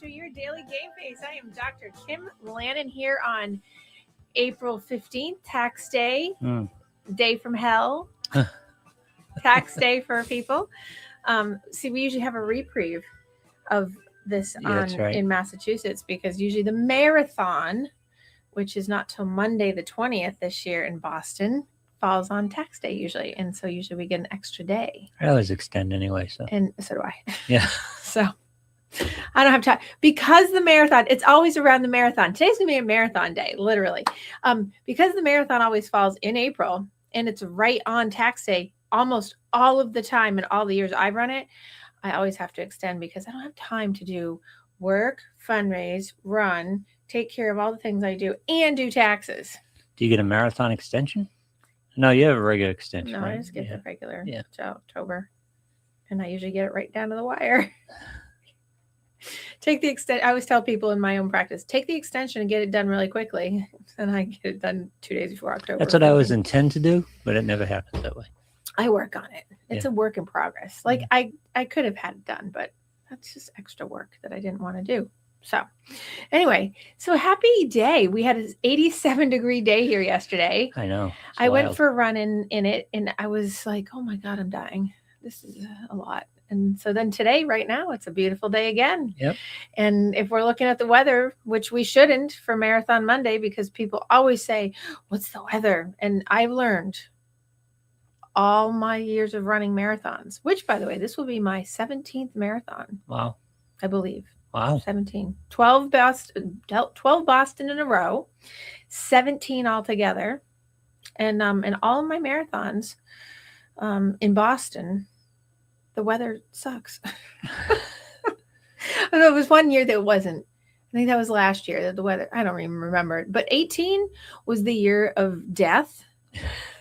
to your daily game face. I am Dr. Kim Lannon here on April 15th, tax day, day from hell, tax day for people. See, we usually have a reprieve of this in Massachusetts because usually the marathon, which is not till Monday the 20th this year in Boston, falls on tax day usually. And so usually we get an extra day. I always extend anyway. And so do I. Yeah. So I don't have time because the marathon, it's always around the marathon. Today's gonna be a marathon day, literally. Because the marathon always falls in April and it's right on tax day almost all of the time in all the years I've run it, I always have to extend because I don't have time to do work, fundraise, run, take care of all the things I do, and do taxes. Do you get a marathon extension? No, you have a regular extension. No, right? I just get the regular to October. And I usually get it right down to the wire. Take the extension. I always tell people in my own practice, take the extension and get it done really quickly. And I get it done 2 days before October. That's what I always intend to do, but it never happens that way. I work on it. It's a work in progress. Like I could have had it done, but that's just extra work that I didn't want to do. So anyway, so happy day. We had an 87-degree day here yesterday. I know. I went for a run in it and I was like, oh my God, I'm dying. This is a lot. And so then today, right now, it's a beautiful day again. Yep. And if we're looking at the weather, which we shouldn't for Marathon Monday, because people always say, what's the weather? And I've learned all my years of running marathons, which, by the way, this will be my 17th marathon. Wow. I believe. Wow. 17. 12 Boston in a row, 17 altogether. And all of my marathons in Boston, the weather sucks. I know it was one year that wasn't. I think that was last year that the weather, I don't even remember. But 18 was the year of death.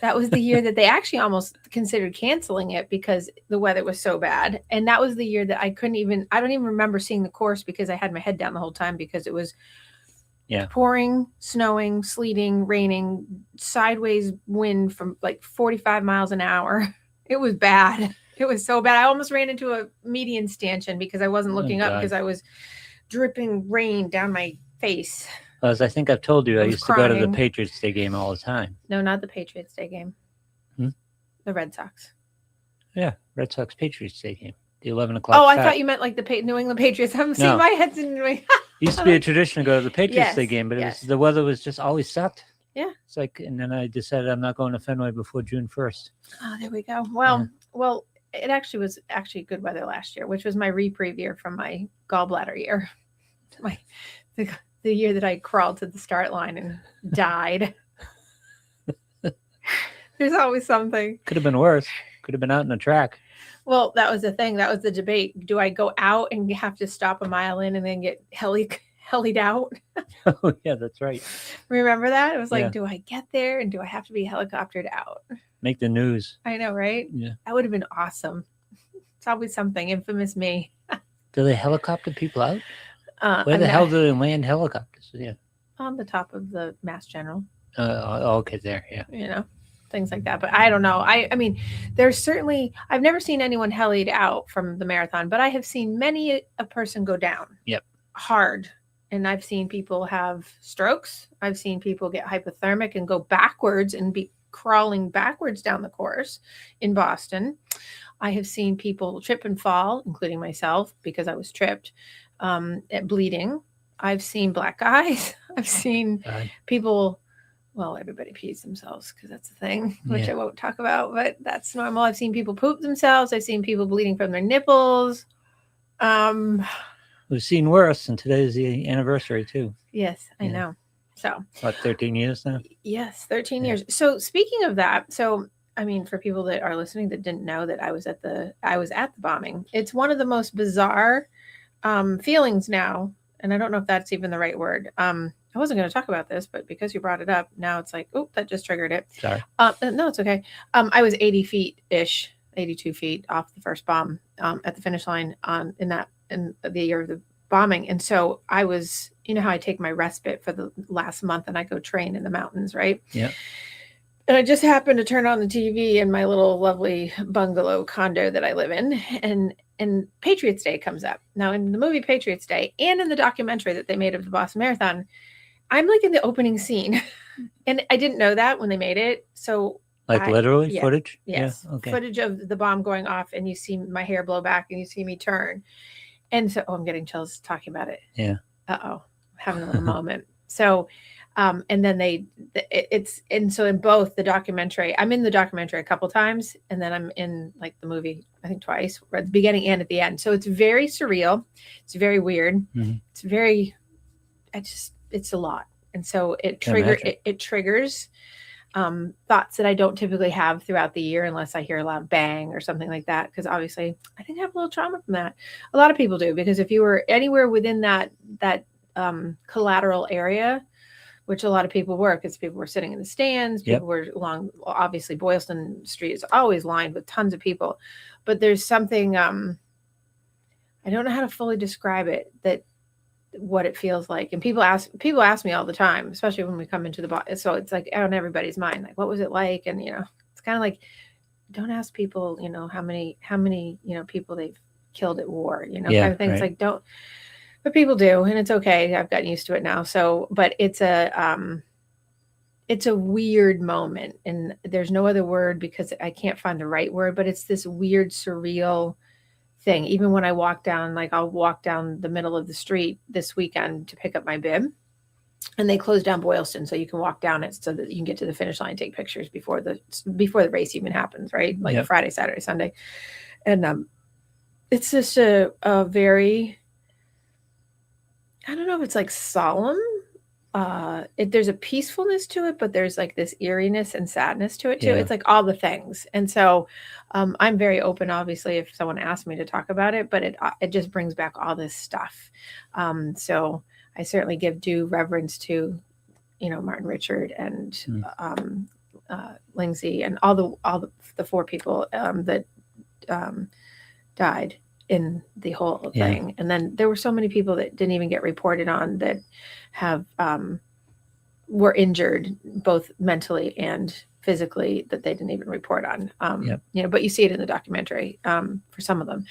That was the year that they actually almost considered canceling it because the weather was so bad. And that was the year that I don't even remember seeing the course because I had my head down the whole time because it was pouring, snowing, sleeting, raining, sideways wind from like 45 miles an hour. It was bad. It was so bad. I almost ran into a median stanchion because I wasn't looking up because I was dripping rain down my face. Well, as I think I've told you, I used to go to the Patriots Day game all the time. No, not the Patriots Day game. The Red Sox. Yeah, Red Sox Patriots Day game. The 11 o'clock. Oh, I thought you meant like the New England Patriots. I'm seeing my head's in New England. It used to be a tradition to go to the Patriots Day game, but the weather was just always sucked. Yeah. It's like, and then I decided I'm not going to Fenway before June 1st. Oh, there we go. Well, it actually was good weather last year, which was my reprieve year from my gallbladder year. The year that I crawled to the start line and died. There's always something. Could have been worse. Could have been out in the track. Well, that was the thing. That was the debate. Do I go out and have to stop a mile in and then get helied out? Oh, yeah, that's right. Remember that? It was like, do I get there and do I have to be helicoptered out? Make the news. I know, right? Yeah. That would have been awesome. It's always something. Infamous me. Do they helicopter people out? Where the hell do they land helicopters? Yeah. On the top of the Mass General. Okay, there, yeah. You know, things like that. But I don't know. I mean, there's certainly, I've never seen anyone helied out from the marathon, but I have seen many a person go down. Yep. Hard. And I've seen people have strokes. I've seen people get hypothermic and go backwards and be crawling backwards down the course in Boston. I have seen people trip and fall, including myself, because I was tripped. Bleeding. I've seen black eyes. I've seen people, well, everybody pees themselves because that's a thing, which I won't talk about, but that's normal. I've seen people poop themselves. I've seen people bleeding from their nipples. We've seen worse, and today's the anniversary too. Yes, I know. So what, 13 years now? Yes, 13 years. So speaking of that, I mean, for people that are listening that didn't know that I was at the bombing, it's one of the most bizarre feelings now, and I don't know if that's even the right word. I wasn't going to talk about this, but because you brought it up, now it's like, oh, that just triggered it. Sorry. No, it's okay. I was 80 feet-ish, 82 feet off the first bomb at the finish line in the year of the bombing. And so I was, you know how I take my respite for the last month and I go train in the mountains, right? Yeah. And I just happened to turn on the TV in my little lovely bungalow condo that I live in. and Patriots Day comes up. Now in the movie Patriots Day and in the documentary that they made of the Boston Marathon, I'm like in the opening scene. And I didn't know that when they made it. So literally footage? Yes. Yeah, okay. Footage of the bomb going off, and you see my hair blow back and you see me turn. And so I'm getting chills talking about it. Yeah. Uh-oh. Having a little moment. So and then so in both the documentary, I'm in the documentary a couple times, and then I'm in like the movie, I think twice, at the beginning and at the end. So it's very surreal. It's very weird. Mm-hmm. It's a lot. And so it triggers thoughts that I don't typically have throughout the year unless I hear a loud bang or something like that. Because obviously I think I have a little trauma from that. A lot of people do, because if you were anywhere within that collateral area, which a lot of people were, because people were sitting in the stands, people were along, obviously Boylston Street is always lined with tons of people. But there's something, I don't know how to fully describe it, that what it feels like. And people ask me all the time, especially when we come into the box. So it's like on everybody's mind, like, what was it like? And, it's kind of like, don't ask people, how many, people they've killed at war, kind of things. Right. Like, don't, but people do. And it's okay. I've gotten used to it now. So, but it's a weird moment, and there's no other word because I can't find the right word, but it's this weird, surreal thing. Even when I walk down, like I'll walk down the middle of the street this weekend to pick up my bib, and they close down Boylston so you can walk down it so that you can get to the finish line, take pictures before the race even happens, right? Like Friday, Saturday, Sunday. And it's just a very, I don't know if it's like solemn. There's a peacefulness to it, but there's like this eeriness and sadness to it too. It's like all the things. And so I'm very open, obviously, if someone asks me to talk about it, but it just brings back all this stuff. So I certainly give due reverence to, Martin Richard and Lindsay and all the four people that died in the whole thing. And then there were so many people that didn't even get reported on that have were injured both mentally and physically that they didn't even report on. But you see it in the documentary for some of them.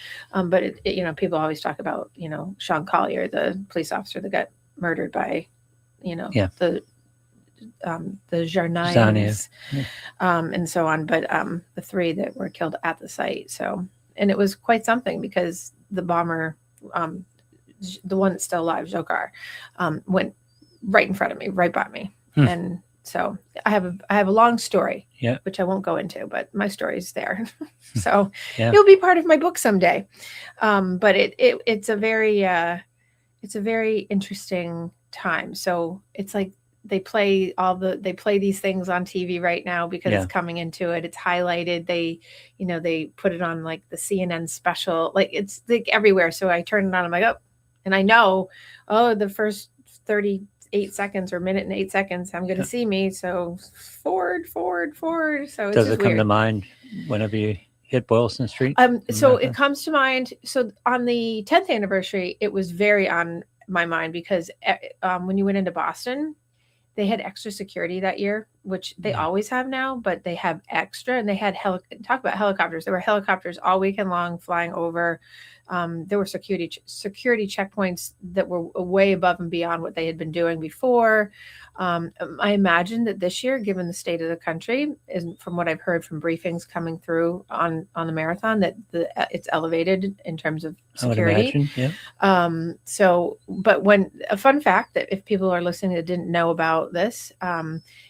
But people always talk about, Sean Collier, the police officer that got murdered by, the Jarnines, and so on. But the three that were killed at the site. So, and it was quite something, because the bomber, the one that's still alive, Zokar, went right in front of me, right by me. And so I have a long story, which I won't go into, but my story's there. So it'll be part of my book someday. But it's a very interesting time. So it's like they play these things on TV right now because it's coming into it. It's highlighted. They put it on like the CNN special, like it's like everywhere. So I turn it on, I'm like, oh, and I know, the first 38 seconds or minute and 8 seconds, I'm going to see me. So forward. So it's does it come to mind whenever you hit Boylston Street? So it comes to mind. So on the 10th anniversary, it was very on my mind because when you went into Boston, they had extra security that year, which they always have now, but they have extra, and they had talk about helicopters. There were helicopters all weekend long flying over. There were security checkpoints that were way above and beyond what they had been doing before. I imagine that this year, given the state of the country, and from what I've heard from briefings coming through on the marathon, that it's elevated in terms of security. I would imagine, but when a fun fact that if people are listening that didn't know about this,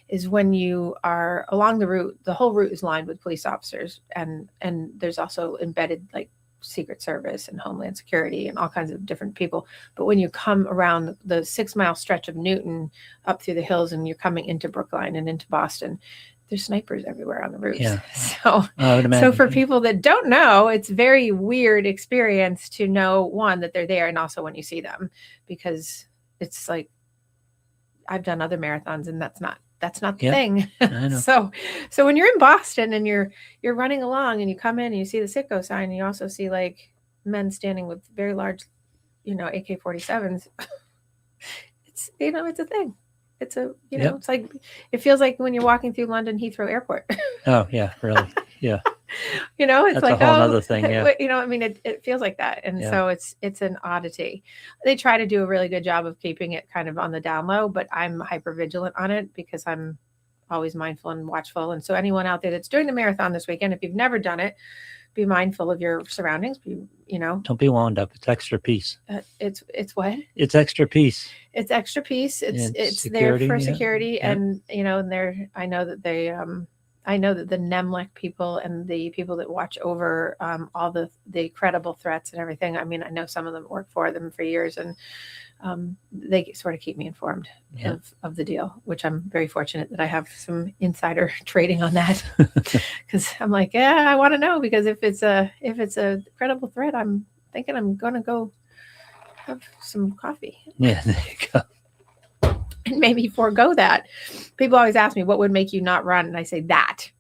is when you are along the route, the whole route is lined with police officers, and there's also embedded like Secret Service and Homeland Security and all kinds of different people. But when you come around the 6 mile stretch of Newton up through the hills and you're coming into Brookline and into Boston, there's snipers everywhere on the routes. So for people that don't know, it's very weird experience to know, one, that they're there, and also when you see them, because it's like, I've done other marathons and that's not the thing. So when you're in Boston and you're running along and you come in and you see the Citgo sign, and you also see like men standing with very large, AK-47s. It's it's a thing. It's it's like, it feels like when you're walking through London Heathrow Airport. Oh yeah, really, yeah. It's That's like, a whole nother thing. Yeah. I mean, it feels like that. And so it's an oddity. They try to do a really good job of keeping it kind of on the down low, but I'm hyper vigilant on it because I'm always mindful and watchful. And so anyone out there that's doing the marathon this weekend, if you've never done it, be mindful of your surroundings. Don't be wound up. It's extra peace. It's what? It's extra peace. It's extra peace. It's security, there for security, and and they're. I know that they. I know that the NEMLEC people and the people that watch over all the credible threats and everything. I mean, I know some of them work for them for years, and they sort of keep me informed of the deal, which I'm very fortunate that I have some insider trading on that, because I'm like, I want to know, because if it's a credible threat, I'm thinking I'm going to go have some coffee. Yeah, there you go. And maybe forego that. People always ask me, what would make you not run? And I say that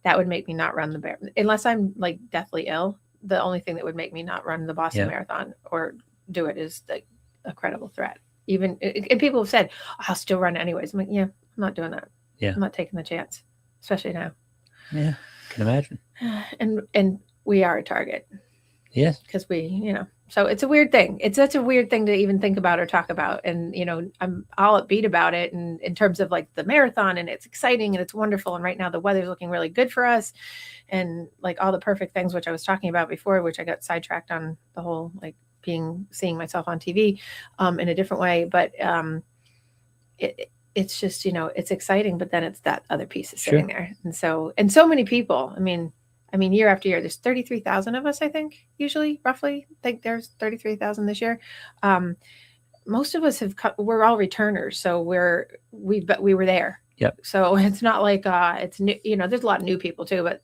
would make me not run the bear, unless I'm like deathly ill. The only thing that would make me not run the Boston Marathon or do it is a credible threat. Even, and people have said, I'll still run anyways. I'm like, I'm not doing that. I'm not taking the chance, especially now. Yeah, can imagine. And we are a target. Yes. Because so it's a weird thing. It's such a weird thing to even think about or talk about. And, I'm all upbeat about it. And in terms of like the marathon, and it's exciting and it's wonderful. And right now the weather's looking really good for us. And like all the perfect things, which I was talking about before, which I got sidetracked on the whole, like seeing myself on TV in a different way. But it's just, it's exciting, but then it's that other piece is sitting there. And so many people, I mean, year after year, there's 33,000 of us, I think, usually, roughly. I think there's 33,000 this year. Most of us we're all returners. So we were there. Yep. So it's not like, it's new, there's a lot of new people too, but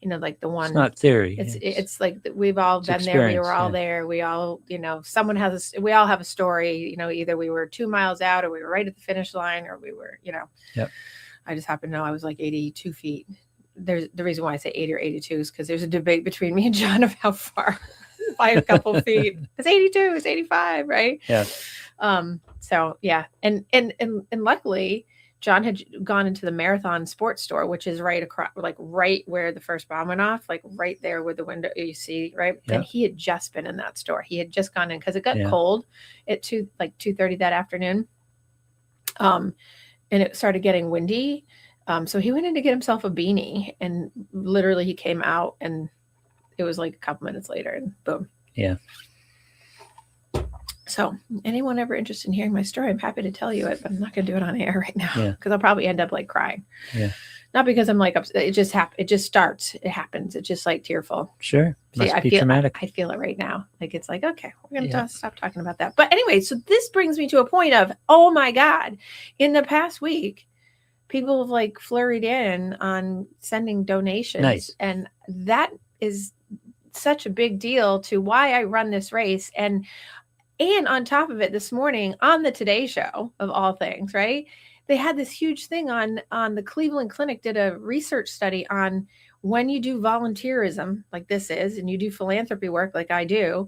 like the one, it's not theory. It's like we've all been there. We were all there. We all, we all have a story, either we were 2 miles out or we were right at the finish line, or we were, Yep. I just happen to know I was like 82 feet. There's the reason why I say 80 or 82 is because there's a debate between me and John of how far by a couple feet. It's 82, it's 85, right? Yeah. So yeah. And luckily John had gone into the Marathon Sports Store, which is right across, like right where the first bomb went off, like right there where the window you see, right? Yeah. And he had just been in that store. He had just gone in because it got cold at 2:30 that afternoon. And it started getting windy. So he went in to get himself a beanie, and literally he came out and it was like a couple minutes later and boom. Yeah. So anyone ever interested in hearing my story, I'm happy to tell you it, but I'm not going to do it on air right now because I'll probably end up like crying. Yeah. Not because I'm like, it just happens. It just starts. It happens. It's just like tearful. Sure. See, Must be traumatic. I feel it right now. Like, it's like, okay, we're going to stop talking about that. But anyway, so this brings me to a point of, oh my God, in the past week, people have like flurried in on sending donations. Nice. And that is such a big deal to why I run this race. And on top of it, this morning on the Today Show, of all things, right? They had this huge thing on the Cleveland Clinic did a research study on when you do volunteerism like this is, and you do philanthropy work like I do,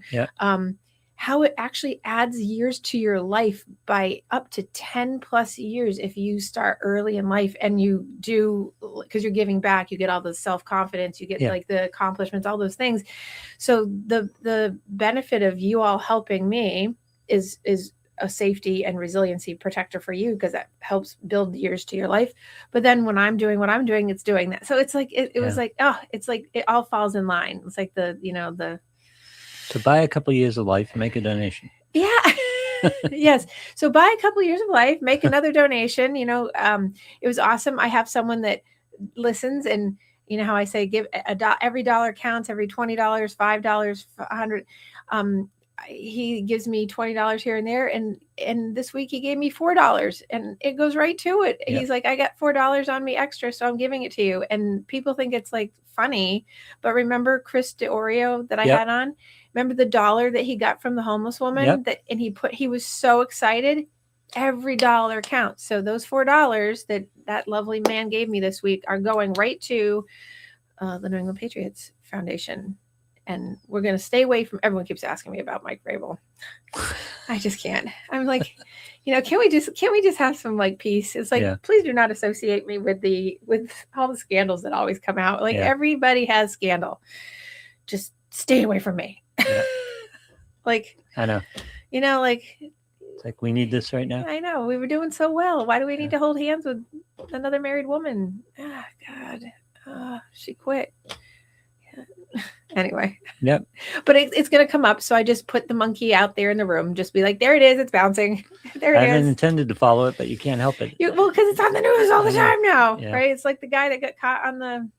how it actually adds years to your life by up to 10 plus years if you start early in life and you do, because you're giving back, you get all the self-confidence, you get like the accomplishments, all those things. So the benefit of you all helping me is a safety and resiliency protector for you, because that helps build years to your life. But then when I'm doing what I'm doing, it's doing that. So it's like, it was like, it's like it all falls in line. It's like to buy a couple of years of life, make a donation. Yeah. Yes. So buy a couple of years of life, make another donation. It was awesome. I have someone that listens, and you know how I say, give every dollar counts, every $20, $5, $100. He gives me $20 here and there. And this week he gave me $4, and it goes right to it. Yep. He's like, I got $4 on me extra, so I'm giving it to you. And people think it's like funny, but remember Chris DeOrio that I had on? Remember the $1 that he got from the homeless woman he was so excited. Every dollar counts. So those $4 that lovely man gave me this week are going right to the New England Patriots Foundation. and we're going to stay away from, everyone keeps asking me about Mike Vrabel. I just can't. I'm like, can't we just have some like peace? It's like, please do not associate me with all the scandals that always come out. Like everybody has scandal. Just stay away from me. Yeah. Like, I know. Like, it's like we need this right now. I know. We were doing so well. Why do we need to hold hands with another married woman? Ah, God. She quit. Anyway. Yep. But it's going to come up. So I just put the monkey out there in the room. Just be like, there it is. It's bouncing. There it is. I hadn't intended to follow it, but you can't help it. Well, because it's on the news all the time now, right? It's like the guy that got caught on the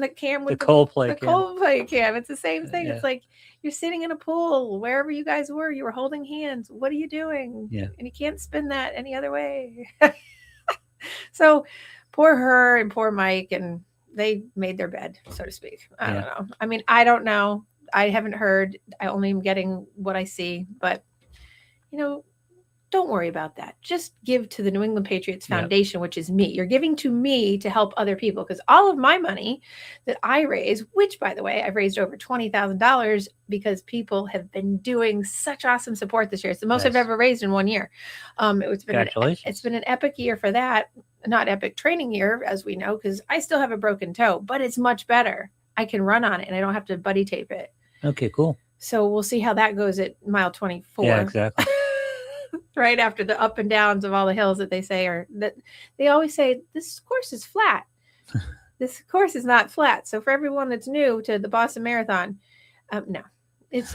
cam with the Coldplay cam. It's the same thing. It's like you're sitting in a pool, wherever you guys were. You were holding hands. What are you doing? Yeah. And you can't spin that any other way. So poor her and poor Mike, and they made their bed, so to speak. I don't know. I mean, I don't know. I haven't heard. I only am getting what I see. But, don't worry about that. Just give to the New England Patriots Foundation, which is me. You're giving to me to help other people, because all of my money that I raise, which, by the way, I've raised over $20,000 because people have been doing such awesome support this year. It's the most I've ever raised in 1 year. It's been an epic year for that. Not epic training year, as we know, because I still have a broken toe, but it's much better. I can run on it and I don't have to buddy tape it. Okay, cool. So we'll see how that goes at mile 24. Yeah, exactly. Right after the up and downs of all the hills that they say they always say, this course is flat. This course is not flat. So for everyone that's new to the Boston Marathon, no, it's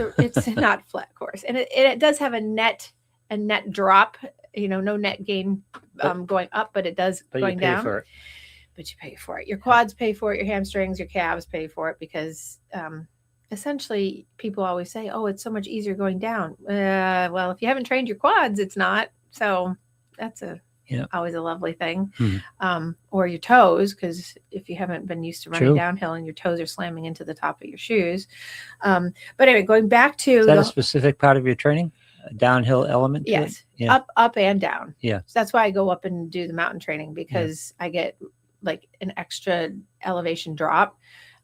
not flat course. And it does have a net drop, no net gain going up, but it does going down. For it. But you pay for it. Your quads pay for it. Your hamstrings, your calves pay for it, because essentially people always say, oh, it's so much easier going down. Well, if you haven't trained your quads, it's not. So that's always a lovely thing. Or your toes, because if you haven't been used to running downhill and your toes are slamming into the top of your shoes. But anyway, going back to... Is that a specific part of your training? A downhill element? Yes. Yeah. Up and down. Yeah. So that's why I go up and do the mountain training, because I get like an extra elevation drop.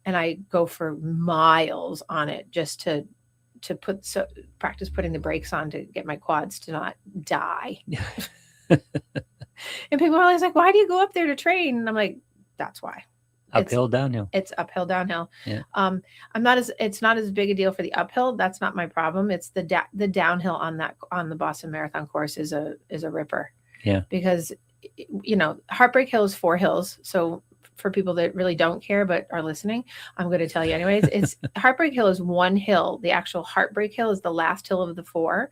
And I go for miles on it just to practice putting the brakes on to get my quads to not die. And people are always like, why do you go up there to train? And I'm like, that's why. Uphill, downhill. It's uphill, downhill. Yeah. It's not as big a deal for the uphill. That's not my problem. It's the downhill on the Boston Marathon course is a ripper. Yeah. Because, Heartbreak Hill is 4 hills. So for people that really don't care but are listening, I'm going to tell you anyways. It's Heartbreak Hill is 1 hill. The actual Heartbreak Hill is the last hill of the 4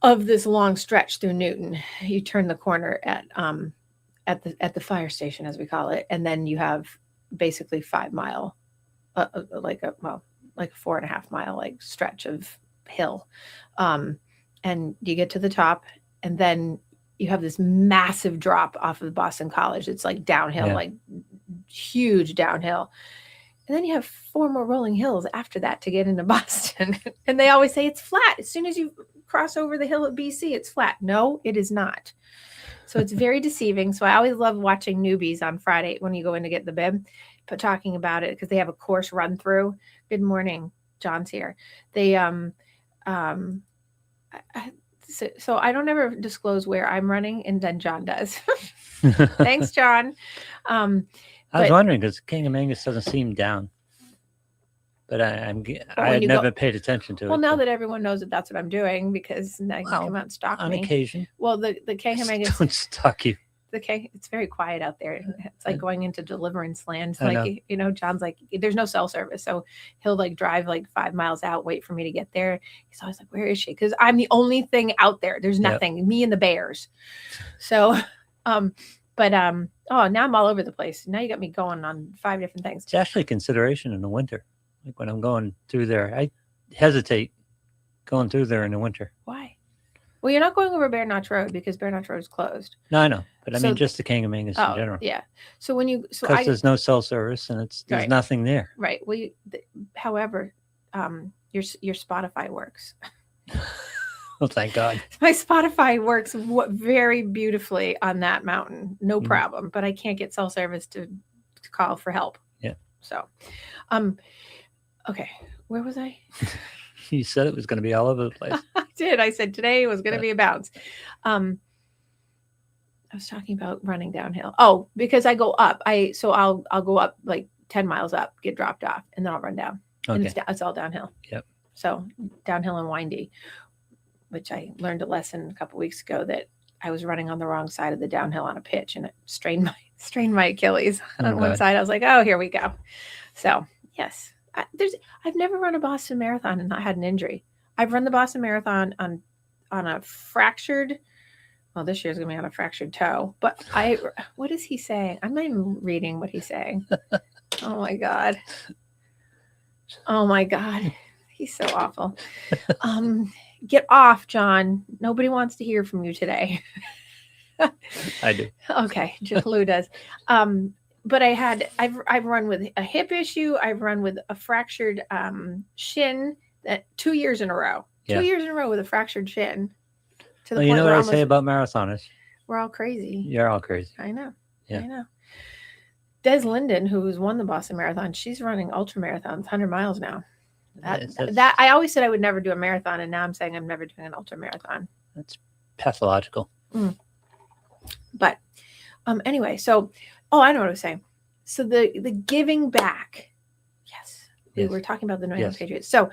of this long stretch through Newton. You turn the corner at the fire station, as we call it, and then you have basically 5 mile, like a 4.5 mile like stretch of hill, and you get to the top, and then you have this massive drop off of Boston College. It's like downhill, like huge downhill. And then you have 4 more rolling hills after that to get into Boston. And they always say it's flat. As soon as you cross over the hill at BC, it's flat. No, it is not. So it's very deceiving. So I always love watching newbies on Friday when you go in to get the bib, but talking about it because they have a course run through. Good morning, John's here. They So I don't ever disclose where I'm running, and then John does. Thanks, John. I was wondering, because King of Mangus doesn't seem down, but I had never paid attention to it. Well, now that everyone knows that that's what I'm doing, because now you can come out and stalk me. On occasion. Well, the King of Mangus... Don't stalk you. It's very quiet out there. It's like going into deliverance land. Like, John's like, there's no cell service. So he'll like drive like 5 miles out, wait for me to get there. He's always like, where is she? Because I'm the only thing out there. There's nothing, me and the bears. So, now I'm all over the place. Now you got me going on 5 different things. It's actually a consideration in the winter. Like when I'm going through there, I hesitate going through there in the winter. Why? Well, you're not going over Bear Notch Road because Bear Notch Road is closed. No, I know. But I mean just the King of Mangus in general. Yeah. So because there's no cell service and there's nothing there. Right. Well, however, your Spotify works. Well, thank God. My Spotify works very beautifully on that mountain. No problem. But I can't get cell service to call for help. Yeah. So, Okay, where was I? You said it was going to be all over the place. I did. I said today was going to be a bounce. I was talking about running downhill. Oh, because I go up. I'll go up like 10 miles up, get dropped off, and then I'll run down. Okay. And it's all downhill. Yep. So downhill and windy, which I learned a lesson a couple weeks ago that I was running on the wrong side of the downhill on a pitch, and it strained my Achilles on one side. I was like, oh, here we go. So yes, I've never run a Boston Marathon and not had an injury. I've run the Boston Marathon on a fractured. Well, this year's gonna be on a fractured toe. But what is he saying? I'm not even reading what he's saying. Oh my god. Oh my god. He's so awful. Get off, John. Nobody wants to hear from you today. I do. Okay, Lou does. But I've run with a hip issue. I've run with a fractured shin 2 years in a row. Yeah. 2 years in a row with a fractured shin. To the point you know what I say about marathoners? We're all crazy. You're all crazy. I know. Yeah. I know. Des Linden, who's won the Boston Marathon, she's running ultra marathons, 100 miles now. That I always said I would never do a marathon, and now I'm saying I'm never doing an ultra marathon. That's pathological. But anyway, so I know what I was saying. So the giving back. Yes. We were talking about the New England Patriots. So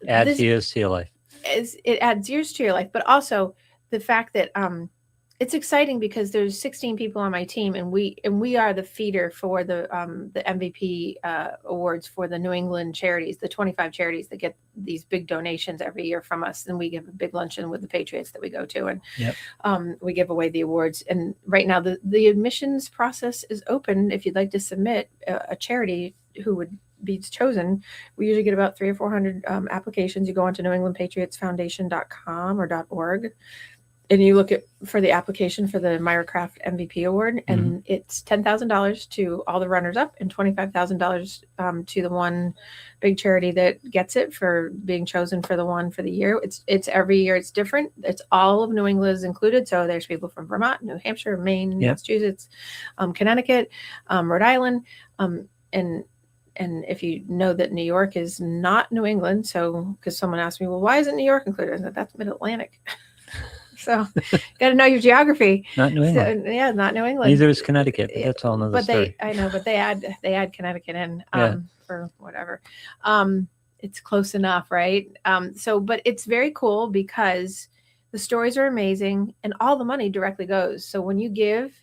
adds years to your life. It adds years to your life, but also the fact that it's exciting because there's 16 people on my team, and we are the feeder for the MVP awards for the New England charities, the 25 charities that get these big donations every year from us. And we give a big luncheon with the Patriots that we go to, and we give away the awards. And right now the admissions process is open. If you'd like to submit a charity who would be chosen, we usually get about 300 or 400 applications. You go onto newenglandpatriotsfoundation.com or .org, and you look for the application for the Myra Craft MVP award, and it's $10,000 to all the runners up and $25,000 to the one big charity that gets it for being chosen for the one for the year. It's every year it's different. It's all of New England is included. So there's people from Vermont, New Hampshire, Maine, Massachusetts, Connecticut, Rhode Island, and if you know that New York is not New England, so because someone asked me, well, why isn't New York included? I said, that's Mid-Atlantic. So got to know your geography. Not New England. So, not New England. Neither is Connecticut. But that's all another story. I know, but they add Connecticut in for whatever. It's close enough, right? But it's very cool because the stories are amazing and all the money directly goes. So when you give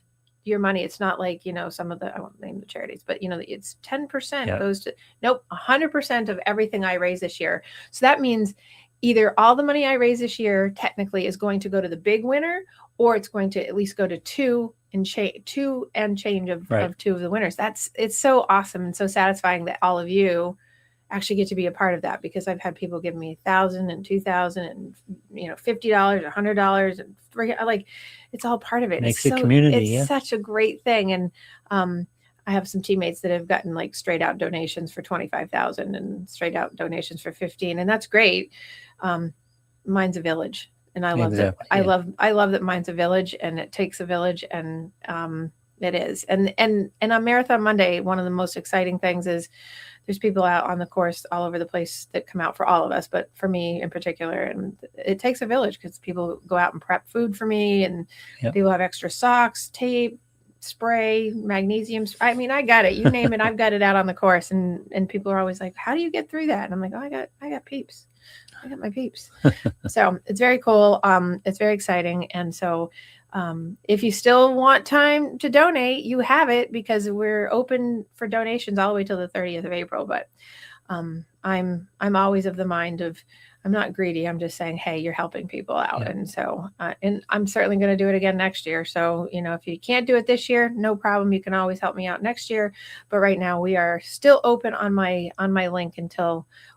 your money, it's not like, some of I won't name the charities, but it's 10% goes to, 100% of everything I raise this year. So that means either all the money I raise this year technically is going to go to the big winner, or it's going to at least go to two and change of two of the winners. It's so awesome and so satisfying that all of you actually get to be a part of that, because I've had people give me $1,000 and $2,000 and $50, $100 and $300. Like, it's all part of it. Makes a community. It's such a great thing. And I have some teammates that have gotten like straight out donations for $25,000 and straight out donations for $15,000, and that's great. Mine's a village, and I love that. I love that mine's a village, and it takes a village, and it is. And on Marathon Monday, one of the most exciting things is there's people out on the course all over the place that come out for all of us, but for me in particular. And it takes a village because people go out and prep food for me, and people have extra socks, tape, spray, magnesium. I mean, I got it. You name it, I've got it out on the course. And people are always like, how do you get through that? And I'm like, oh, I got peeps. I got my peeps. So it's very cool. It's very exciting. And so if you still want time to donate, you have it, because we're open for donations all the way till the 30th of April. But I'm always of the mind of, I'm not greedy. I'm just saying, hey, you're helping people out. Yeah. And so, and I'm certainly going to do it again next year. So, if you can't do it this year, no problem. You can always help me out next year. But right now we are still open on my link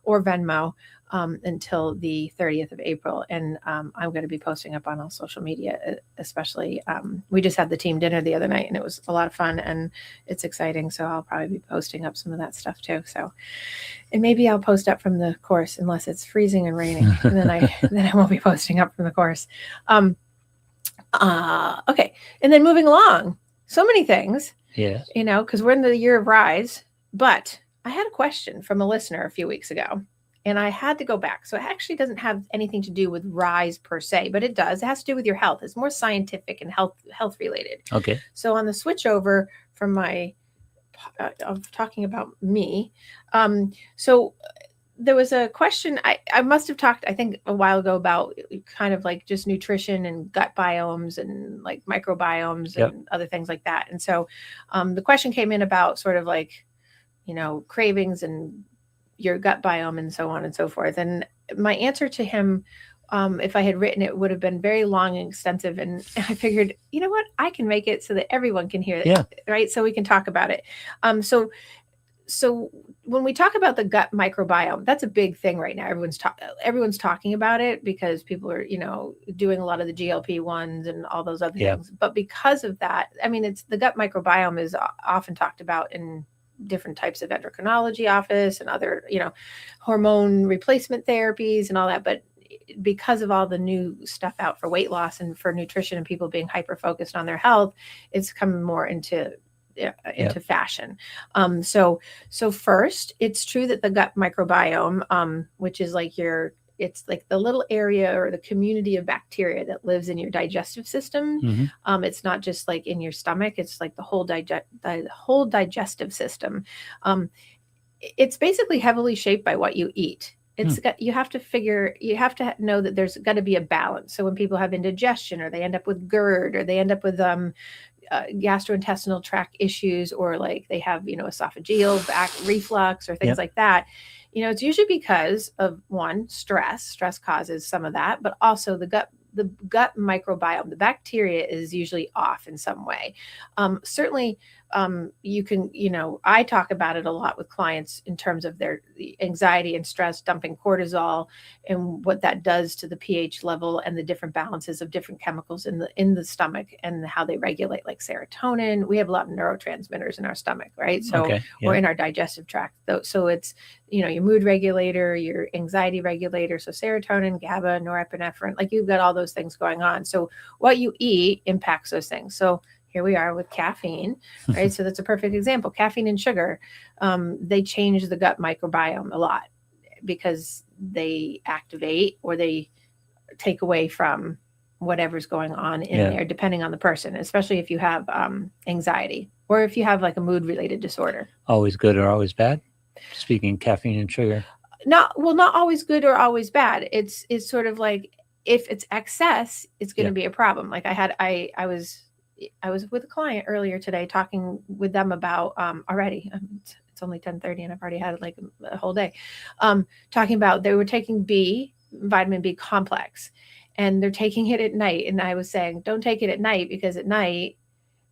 or Venmo until the 30th of April. And I'm going to be posting up on all social media, especially. We just had the team dinner the other night, and it was a lot of fun, and it's exciting. So I'll probably be posting up some of that stuff too. So, and maybe I'll post up from the course unless it's freezing and raining, and then I won't be posting up from the course. Okay. And then moving along, so many things, yes, because we're in the year of Rise, but I had a question from a listener a few weeks ago, and I had to go back. So it actually doesn't have anything to do with rise per se, but it does. It has to do with your health. It's more scientific and health related. Okay. So on the switch over from my of talking about me, so there was a question I must have talked, I think, a while ago about kind of like just nutrition and gut biomes and like microbiomes and other things like that. And so the question came in about sort of like, cravings and your gut biome and so on and so forth. And my answer to him, if I had written it, would have been very long and extensive. And I figured, you know what, I can make it so that everyone can hear it, right? So we can talk about it. So when we talk about the gut microbiome, that's a big thing right now. Everyone's talking about it because people are, doing a lot of the GLP-1s and all those other things. But because of that, I mean, it's the gut microbiome is often talked about in different types of endocrinology office and other, hormone replacement therapies and all that. But because of all the new stuff out for weight loss and for nutrition and people being hyper focused on their health, it's come more into fashion. So first, it's true that the gut microbiome, which is like it's like the little area or the community of bacteria that lives in your digestive system. Mm-hmm. It's not just like in your stomach. It's like the whole digestive system. It's basically heavily shaped by what you eat. You have to know that there's got to be a balance. So when people have indigestion or they end up with GERD or they end up with gastrointestinal tract issues, or like they have, esophageal back reflux or things like that, it's usually because of one, stress causes some of that, but also the gut microbiome, the bacteria is usually off in some way. Certainly, you can, I talk about it a lot with clients in terms of their anxiety and stress, dumping cortisol and what that does to the pH level and the different balances of different chemicals in the stomach and how they regulate, like serotonin. We have a lot of neurotransmitters in our stomach, right? So, or in our digestive tract. So it's, your mood regulator, your anxiety regulator. So serotonin, GABA, norepinephrine, like you've got all those things going on. So what you eat impacts those things. So here we are with caffeine, right? So that's a perfect example. Caffeine and sugar, they change the gut microbiome a lot because they activate or they take away from whatever's going on in there, depending on the person, especially if you have anxiety or if you have like a mood related disorder. Always good or always bad? Speaking caffeine and sugar. Not always good or always bad. It's sort of like if it's excess, it's going to be a problem. Like I was with a client earlier today talking with them about already. It's only 10:30 and I've already had like a whole day. Talking about they were taking vitamin B complex, and they're taking it at night. And I was saying, don't take it at night because at night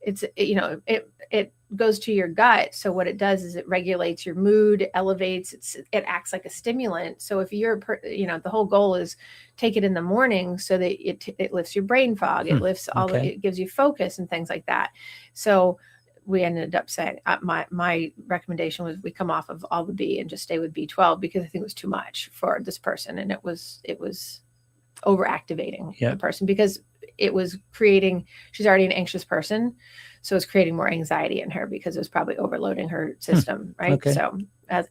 it goes to your gut. So what it does is it regulates your mood, elevates, it acts like a stimulant. So if you're, the whole goal is take it in the morning so that it lifts your brain fog. It lifts it gives you focus and things like that. So we ended up saying my recommendation was we come off of all the B and just stay with B12 because I think it was too much for this person. And it was overactivating the person because it was creating, she's already an anxious person. So it's creating more anxiety in her because it was probably overloading her system. Right. Okay. So as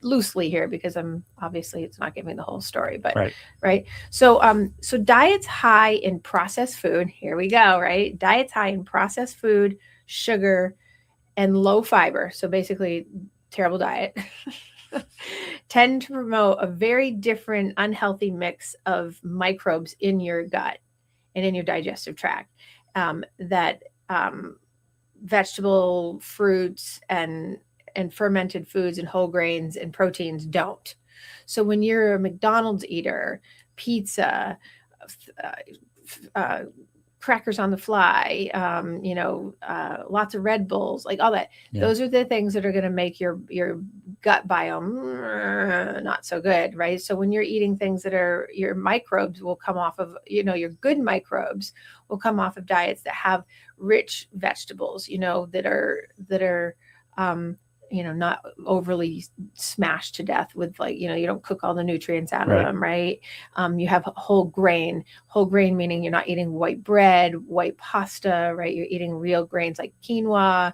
loosely here, because obviously it's not giving the whole story, but right. So diets high in processed food, here we go. Right. Diets high in processed food, sugar, and low fiber. So basically terrible diet. Tend to promote a very different unhealthy mix of microbes in your gut and in your digestive tract that vegetable, fruits, and fermented foods and whole grains and proteins don't. So when you're a McDonald's eater, pizza, crackers on the fly, lots of Red Bulls, like all that. Those are the things that are going to make your gut biome not so good, right? So when you're eating things that are, your microbes will come off of, your good microbes will come off of diets that have rich vegetables, that are not overly smashed to death with you don't cook all the nutrients out of them, right? You have whole grain meaning you're not eating white bread, white pasta, right? You're eating real grains like quinoa,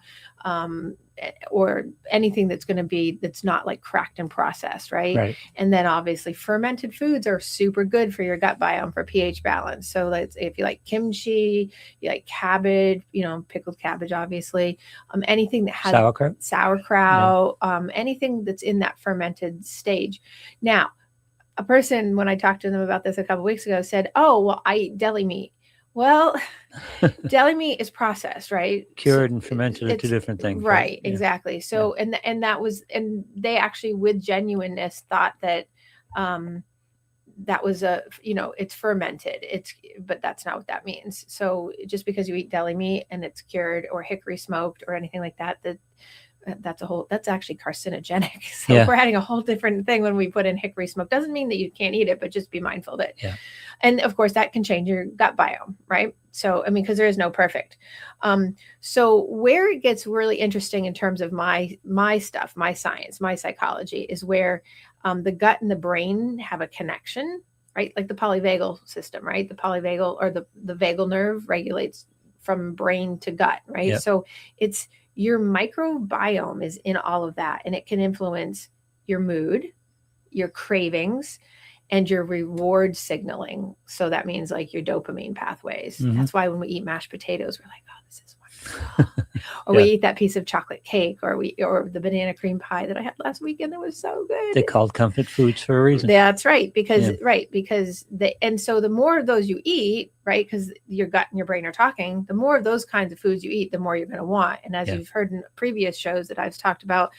or anything that's not like cracked and processed, right? And then obviously fermented foods are super good for your gut biome for pH balance. So if you like kimchi, you like cabbage, pickled cabbage, obviously, anything that has sauerkraut, anything that's in that fermented stage. Now, a person, when I talked to them about this a couple of weeks ago, said, "Oh, well, I eat deli meat." Well, deli meat is processed, right? Cured and fermented are two different things. Right, yeah. Exactly. So, yeah. and they actually, with genuineness, thought that that was it's fermented. But that's not what that means. So just because you eat deli meat and it's cured or hickory smoked or anything like that, that's actually carcinogenic. So we're adding a whole different thing when we put in hickory smoke. Doesn't mean that you can't eat it, but just be mindful of it. Yeah. And of course that can change your gut biome, right? So, because there is no perfect. So where it gets really interesting in terms of my stuff, my science, my psychology is where the gut and the brain have a connection, right? Like the polyvagal system, right? The polyvagal or the vagal nerve regulates from brain to gut, right? Yep. So it's your microbiome is in all of that, and it can influence your mood, your cravings, and your reward signaling. So that means like your dopamine pathways. Mm-hmm. That's why when we eat mashed potatoes, we're like, oh, this is wonderful. Or we eat that piece of chocolate cake, or the banana cream pie that I had last weekend that was so good. They're called comfort foods for a reason. That's right. Because so the more of those you eat, right, because your gut and your brain are talking, the more of those kinds of foods you eat, the more you're going to want. And as you've heard in previous shows that I've talked about,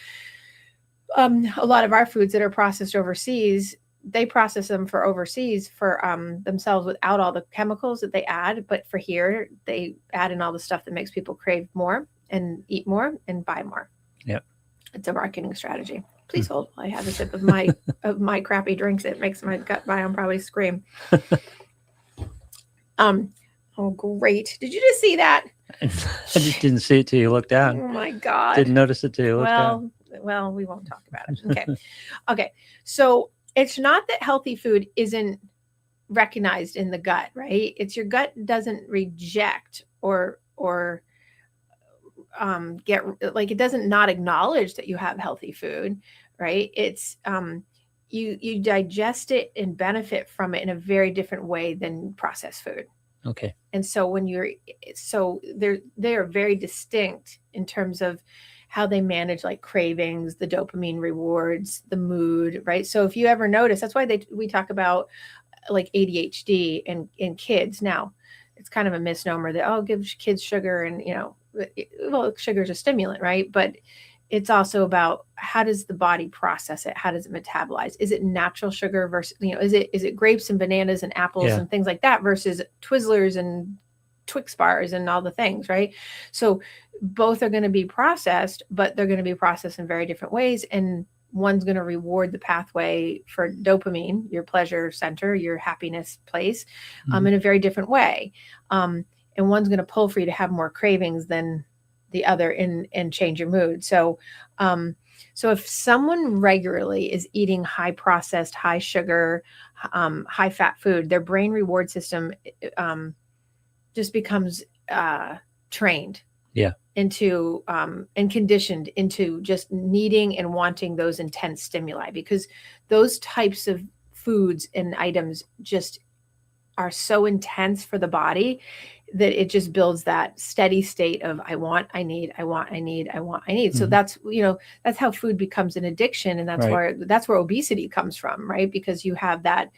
a lot of our foods that are processed overseas, they process them for overseas for themselves without all the chemicals that they add. But for here, they add in all the stuff that makes people crave more and eat more and buy more. Yep. It's a marketing strategy. Please hold while I have a sip of my crappy drinks. It makes my gut biome probably scream. Oh, great. Did you just see that? I just didn't see it till you looked down. Oh, my God. Didn't notice it till you looked down. Well, we won't talk about it. Okay. Okay. So it's not that healthy food isn't recognized in the gut, right? It's your gut doesn't reject or get like, it doesn't not acknowledge that you have healthy food, right? It's you digest it and benefit from it in a very different way than processed food. Okay. And so they are very distinct in terms of how they manage like cravings, the dopamine rewards, the mood, right? So if you ever notice, that's why we talk about like ADHD in kids. Now, it's kind of a misnomer that, give kids sugar and, sugar is a stimulant, right? But it's also about how does the body process it? How does it metabolize? Is it natural sugar versus, is it grapes and bananas and apples and things like that versus Twizzlers and Twix bars and all the things, right? So both are going to be processed, but they're going to be processed in very different ways. And one's going to reward the pathway for dopamine, your pleasure center, your happiness place, in a very different way. And one's going to pull for you to have more cravings than the other and change your mood. So if someone regularly is eating high processed, high sugar, high fat food, their brain reward system just becomes trained into and conditioned into just needing and wanting those intense stimuli, because those types of foods and items just are so intense for the body that it just builds that steady state of I want, I need. Mm-hmm. So that's how food becomes an addiction, and that's where obesity comes from, right? Because you have that.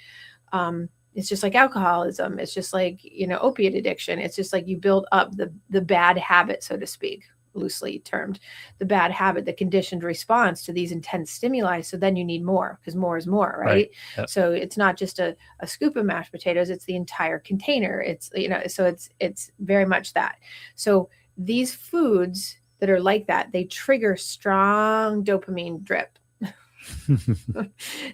It's just like alcoholism. It's just like, opiate addiction. It's just like you build up the bad habit, so to speak, loosely termed, the bad habit, the conditioned response to these intense stimuli. So then you need more, because more is more, right? Yep. So it's not just a scoop of mashed potatoes, it's the entire container. It's, so it's very much that. So these foods that are like that, they trigger strong dopamine drip.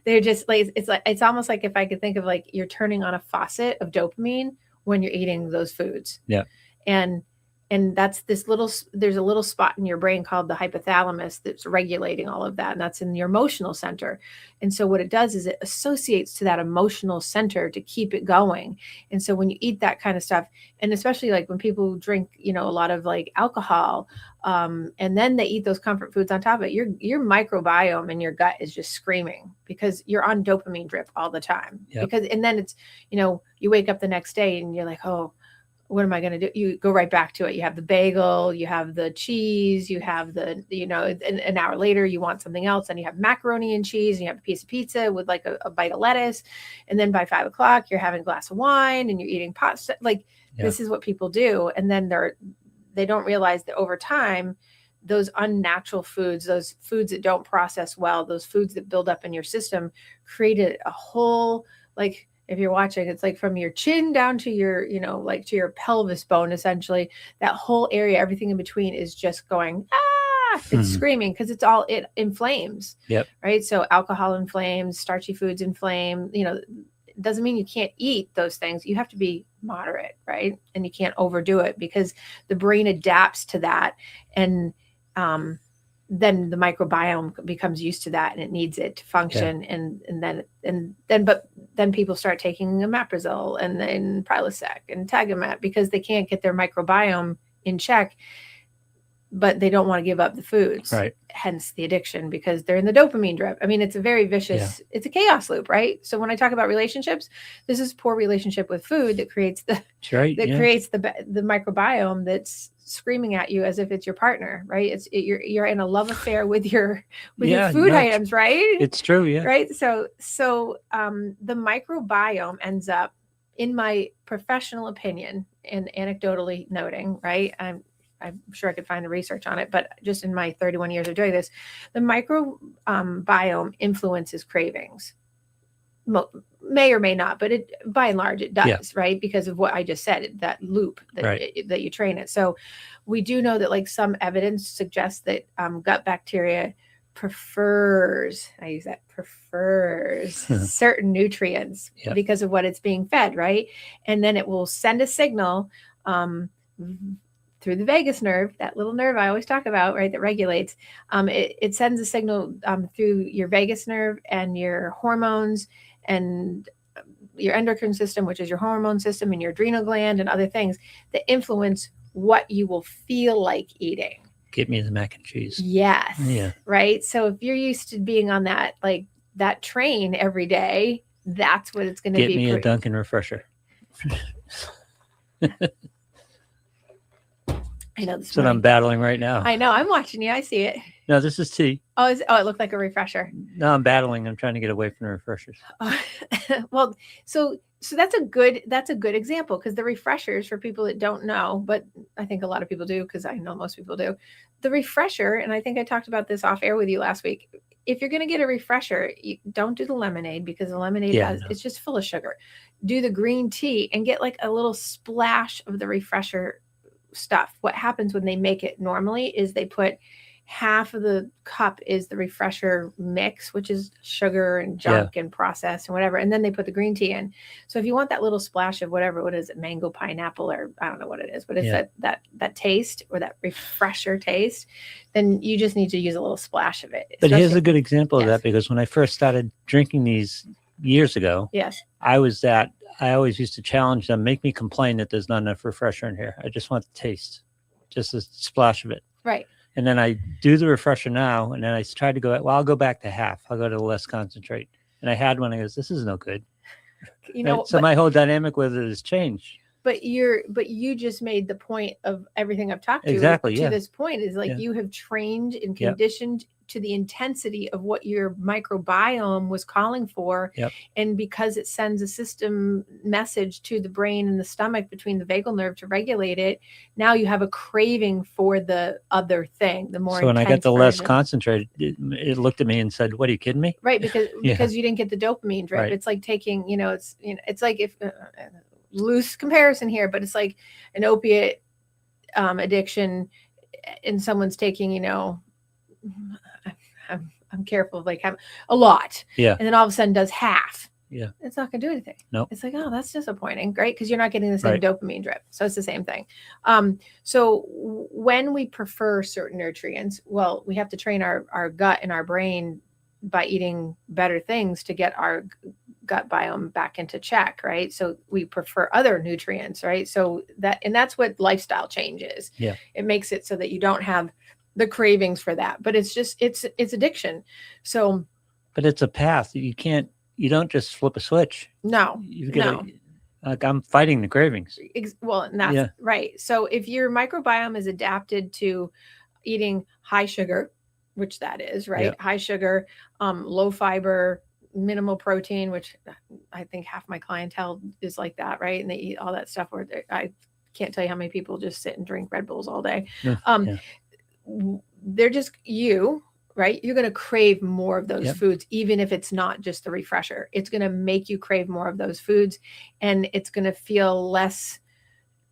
They're just like, it's almost like if I could think of like you're turning on a faucet of dopamine when you're eating those foods. Yeah. And And that's there's a little spot in your brain called the hypothalamus that's regulating all of that. And that's in your emotional center. And so what it does is it associates to that emotional center to keep it going. And so when you eat that kind of stuff, and especially like when people drink, a lot of like alcohol, and then they eat those comfort foods on top of it, your microbiome in your gut is just screaming because you're on dopamine drip all the time. Yep. And then it's, you wake up the next day and you're like, oh, what am I going to do? You go right back to it. You have the bagel, you have the cheese, you have the, an hour later, you want something else. And you have macaroni and cheese, and you have a piece of pizza with like a bite of lettuce. And then by 5 o'clock, you're having a glass of wine and you're eating pasta. Like This is what people do. And then they don't realize that over time, those unnatural foods, those foods that don't process well, those foods that build up in your system, created a whole, like, if you're watching, it's like from your chin down to your, like to your pelvis bone, essentially, that whole area, everything in between is just going, it's screaming because it inflames. Yep. Right. So alcohol inflames, starchy foods inflame, it doesn't mean you can't eat those things. You have to be moderate. Right. And you can't overdo it because the brain adapts to that. And, then the microbiome becomes used to that and it needs it to function. Yeah. But then people start taking omeprazole and then Prilosec and Tagamet because they can't get their microbiome in check, but they don't want to give up the foods. Right. Hence the addiction because they're in the dopamine drip. I mean, it's a very vicious, it's a chaos loop, right? So when I talk about relationships, this is poor relationship with food that creates creates the microbiome that's screaming at you as if it's your partner, right? You're in a love affair with your food items, right? It's true, yeah. Right. So the microbiome ends up, in my professional opinion, and anecdotally noting, right? I'm sure I could find the research on it, but just in my 31 years of doing this, the microbiome influences cravings. May or may not, but by and large it does, right? Because of what I just said, that loop that you train it. So we do know that like some evidence suggests that gut bacteria prefers certain nutrients because of what it's being fed, right? And then it will send a signal through the vagus nerve, that little nerve I always talk about, right, that regulates. It sends a signal through your vagus nerve and your hormones and your endocrine system, which is your hormone system, and your adrenal gland and other things that influence what you will feel like eating. Get me the mac and cheese. Yes. Yeah. Right. So if you're used to being on that, like that train every day, that's what it's going to be. Get me a Dunkin' refresher. I know that's what I'm battling right now. I know. I'm watching you. I see it. No, this is tea. Oh, it looked like a refresher. No, I'm battling. I'm trying to get away from the refreshers. Well, so that's a good example because the refreshers, for people that don't know, but I think a lot of people do because I know most people do, the refresher, and I think I talked about this off air with you last week. If you're going to get a refresher, you don't do the lemonade because the lemonade it's just full of sugar. Do the green tea and get like a little splash of the refresher stuff. What happens when they make it normally is they put half of the cup is the refresher mix, which is sugar and junk and processed and whatever. And then they put the green tea in. So if you want that little splash of whatever, what is it? Mango, pineapple, or I don't know what it is, but it's that taste or that refresher taste, then you just need to use a little splash of it. But here's a good example of that, because when I first started drinking these years ago, I always used to challenge them, make me complain that there's not enough refresher in here. I just want the taste, just a splash of it. Right. And then I do the refresher now, and then I try to go, I'll go back to half. I'll go to less concentrate. And I had one, I goes, this is no good. So my whole dynamic with it has changed. But you just made the point of everything I've talked to this point is like you have trained and conditioned to the intensity of what your microbiome was calling for. And because it sends a system message to the brain and the stomach between the vagal nerve to regulate it, now you have a craving for the other thing, the more. So when I got the less concentrated, it looked at me and said, what, are you kidding me? Right. Because you didn't get the dopamine drip. Right. It's like taking, it's like if loose comparison here, but it's like an opiate addiction and someone's taking, I'm careful of like having a lot. And then all of a sudden does half. it's not going to do anything. Nope. It's like, oh, that's disappointing. Great. Because you're not getting the same dopamine drip. So it's the same thing. So when we prefer certain nutrients, well, we have to train our gut and our brain by eating better things to get our gut biome back into check, right? So we prefer other nutrients, right? So that's what lifestyle change is. Yeah. It makes it so that you don't have the cravings for that, but it's addiction. So, but it's a path. You don't just flip a switch. No, like I'm fighting the cravings. Well, and that's right. So if your microbiome is adapted to eating high sugar, which that is, right? Yeah. High sugar, low fiber, minimal protein, which I think half my clientele is like that, right? And they eat all that stuff where I can't tell you how many people just sit and drink Red Bulls all day. They're just right? You're going to crave more of those foods, even if it's not just the refresher. It's going to make you crave more of those foods, and it's going to feel less,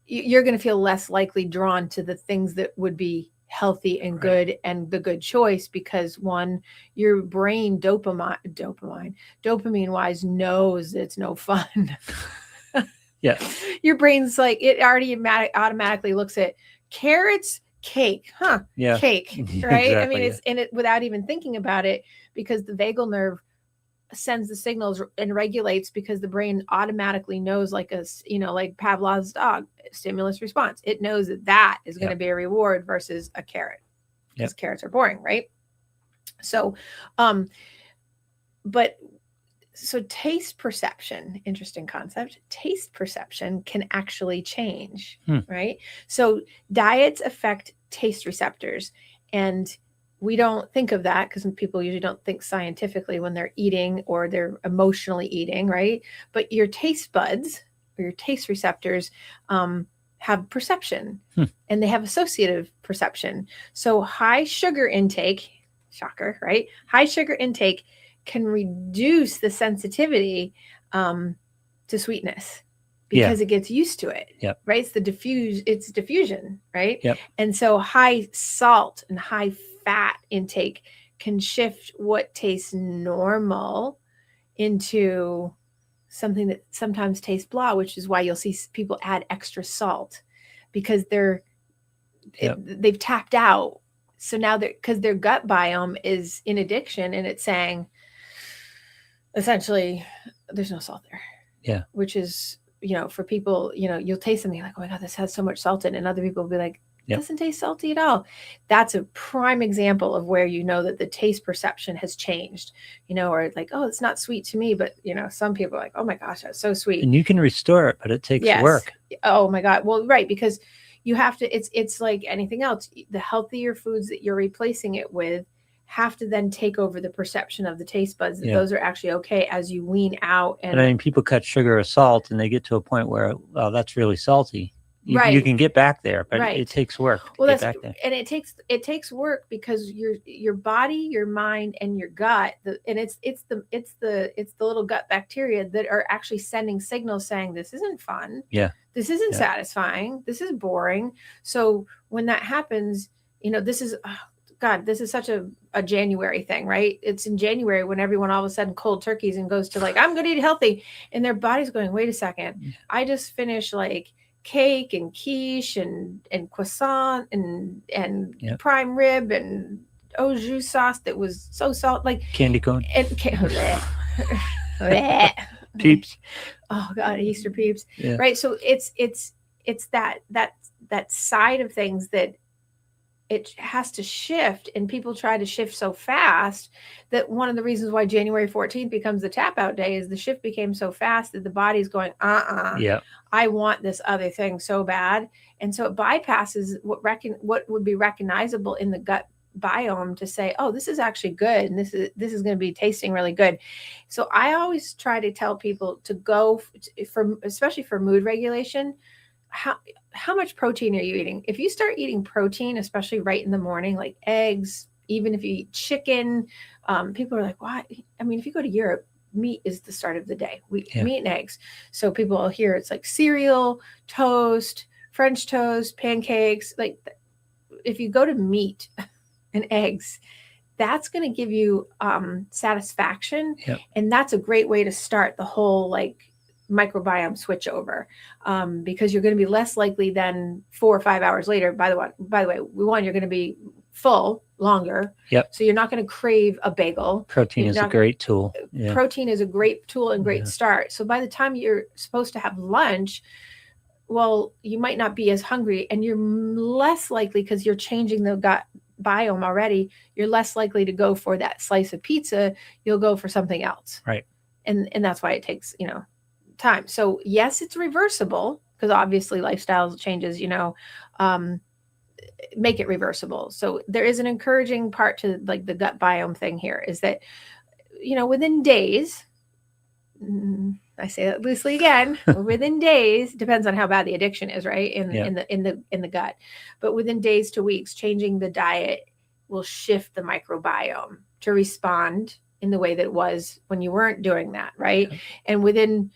you're going to feel less likely drawn to the things that would be healthy and good and the good choice, because one, your brain dopamine wise knows it's no fun. Your brain's like, it already automatically looks at carrots, cake, cake, right? Exactly, I mean, it's in it without even thinking about it, because the vagal nerve sends the signals and regulates, because the brain automatically knows, like like Pavlov's dog, stimulus response. It knows that is going to be a reward versus a carrot, because carrots are boring, right? So, so taste perception, interesting concept. Taste perception can actually change, right? So diets affect taste receptors, and we don't think of that because people usually don't think scientifically when they're eating or they're emotionally eating, right? But your taste buds or your taste receptors have perception, and they have associative perception. So high sugar intake, shocker, right? High sugar intake can reduce the sensitivity to sweetness, because it gets used to it, right? It's diffusion, right? And so high salt and high fat intake can shift what tastes normal into something that sometimes tastes blah, which is why you'll see people add extra salt, because they've tapped out. So now because their gut biome is in addiction, and it's saying, essentially, there's no salt there. Which is, for people, you'll taste something like, oh my God, this has so much salt in it. And other people will be like, it doesn't taste salty at all. That's a prime example of where that the taste perception has changed, or like, oh, it's not sweet to me. But, some people are like, oh my gosh, that's so sweet. And you can restore it, but it takes work. Oh my God. Well, right. Because you have to, it's like anything else. The healthier foods that you're replacing it with have to then take over the perception of the taste buds. Those are actually okay as you wean out. And I mean, people cut sugar or salt, and they get to a point where, well, that's really salty. You can get back there, but it takes work to get back there. And it takes work, because your body, your mind, and your gut, it's the little gut bacteria that are actually sending signals saying, this isn't fun. This isn't satisfying. This is boring. So when that happens, this is, God, this is such a January thing, right? It's in January when everyone all of a sudden cold turkeys and goes to like, I'm going to eat healthy. And their body's going, wait a second. I just finished like cake and quiche and croissant and prime rib and au jus sauce that was so salt, like candy cone and peeps. Oh God, Easter peeps. Right. So it's that side of things that it has to shift, and people try to shift so fast that one of the reasons why January 14th becomes the tap out day is the shift became so fast that the body's going, I want this other thing so bad. And so it bypasses what would be recognizable in the gut biome to say, oh, this is actually good. And this is going to be tasting really good. So I always try to tell people to go especially for mood regulation. How much protein are you eating? If you start eating protein, especially right in the morning, like eggs, even if you eat chicken, people are like, why? I mean, if you go to Europe, meat is the start of the day. We meat and eggs. So people will hear it's like cereal, toast, French toast, pancakes. Like if you go to meat and eggs, that's going to give you satisfaction. Yep. And that's a great way to start the whole like microbiome switch over, because you're going to be less likely than 4 or 5 hours later. By the way, you're going to be full longer. Yep. So you're not going to crave a bagel. Protein is a great tool. Yeah. Protein is a great tool and great start. So by the time you're supposed to have lunch, well, you might not be as hungry, and you're less likely, because you're changing the gut biome already, you're less likely to go for that slice of pizza. You'll go for something else. Right. And that's why it takes, time. So yes, it's reversible, because obviously lifestyle changes, make it reversible. So there is an encouraging part to like the gut biome thing here, is that, within days, I say that loosely again, within days, depends on how bad the addiction is, right? In the gut. But within days to weeks, changing the diet will shift the microbiome to respond in the way that it was when you weren't doing that, right? Okay. And within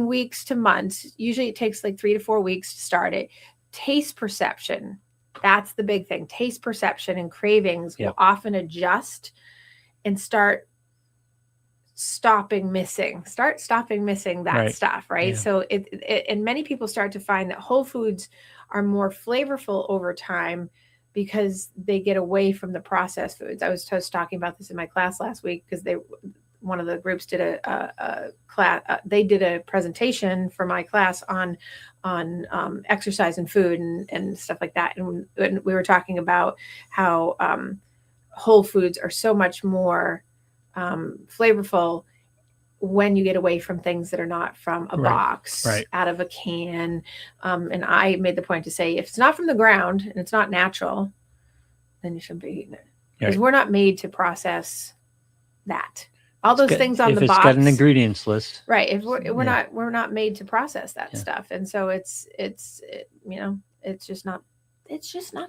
weeks to months, usually it takes like 3 to 4 weeks to start it. Taste perception, that's the big thing. Taste perception and cravings will often adjust and start stopping missing that stuff, right? Yeah. So and many people start to find that whole foods are more flavorful over time because they get away from the processed foods. I was talking about this in my class last week, because one of the groups did a class. They did a presentation for my class on exercise and food and stuff like that. And we were talking about how whole foods are so much more flavorful when you get away from things that are not from a box, out of a can. And I made the point to say, if it's not from the ground and it's not natural, then you shouldn't be eating it, because we're not made to process that. All those things on the box. If it's got an ingredients list, right? If we're not made to process that stuff, and so it's just not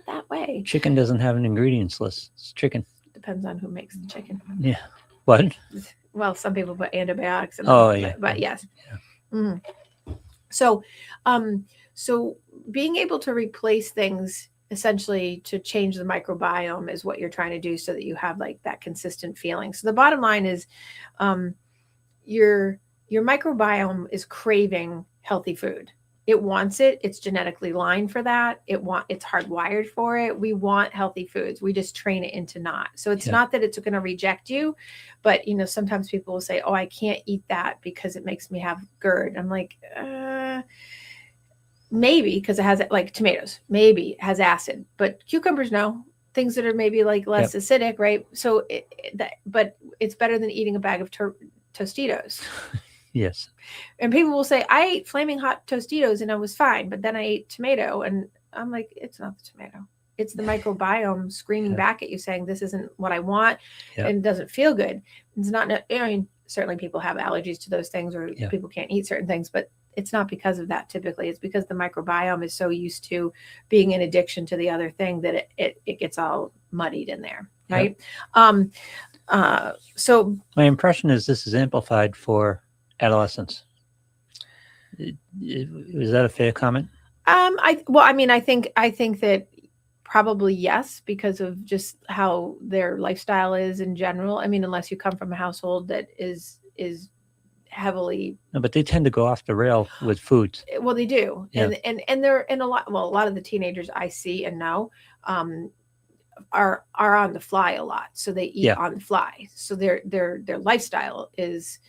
that way. Chicken doesn't have an ingredients list. It's chicken. Depends on who makes the chicken. Yeah. What? Well, some people put antibiotics in them, but yes. Yeah. Mm-hmm. So being able to replace things essentially to change the microbiome is what you're trying to do, so that you have like that consistent feeling. So the bottom line is, your microbiome is craving healthy food. It wants it. It's genetically lined for that. It's hardwired for it. We want healthy foods. We just train it into not. So it's not that it's going to reject you, but sometimes people will say, "Oh, I can't eat that because it makes me have GERD." I'm like, maybe because it has, like tomatoes, maybe it has acid, but cucumbers, no. Things that are maybe like less acidic, right? So, but it's better than eating a bag of Tostitos. Yes. And people will say, I ate flaming hot Tostitos and I was fine, but then I ate tomato, and I'm like, it's not the tomato. It's the microbiome screaming back at you saying, this isn't what I want, and it doesn't feel good. It's not, certainly people have allergies to those things, or people can't eat certain things, but it's not because of that. Typically it's because the microbiome is so used to being in addiction to the other thing that it gets all muddied in there. Right. So my impression is this is amplified for adolescents. Is that a fair comment? I think that probably yes, because of just how their lifestyle is in general. I mean, unless you come from a household that is heavily. No, but they tend to go off the rail with foods. Well, they do. Yeah. And they're in a lot of the teenagers I see and know are on the fly a lot. So they eat on the fly. So their lifestyle is,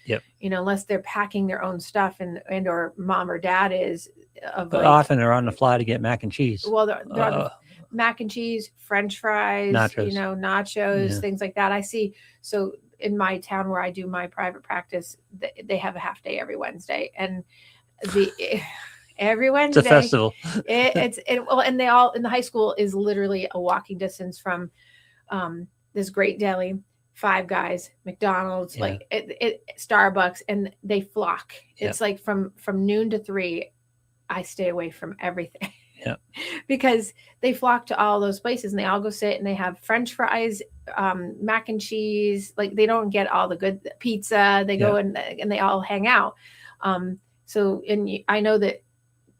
unless they're packing their own stuff and or mom or dad is. But often they're on the fly to get mac and cheese. Well, they're on mac and cheese, French fries, nachos, things like that. I see. So in my town where I do my private practice, they have a half day every Wednesday, and every Wednesday it's a festival. And they all in the high school is literally a walking distance from this great deli, Five Guys, McDonald's, like Starbucks, and they flock. It's like from noon to 3, I stay away from everything. Yeah. Because they flock to all those places, and they all go sit and they have French fries, mac and cheese. Like they don't get all the good pizza. They go and they all hang out. I know that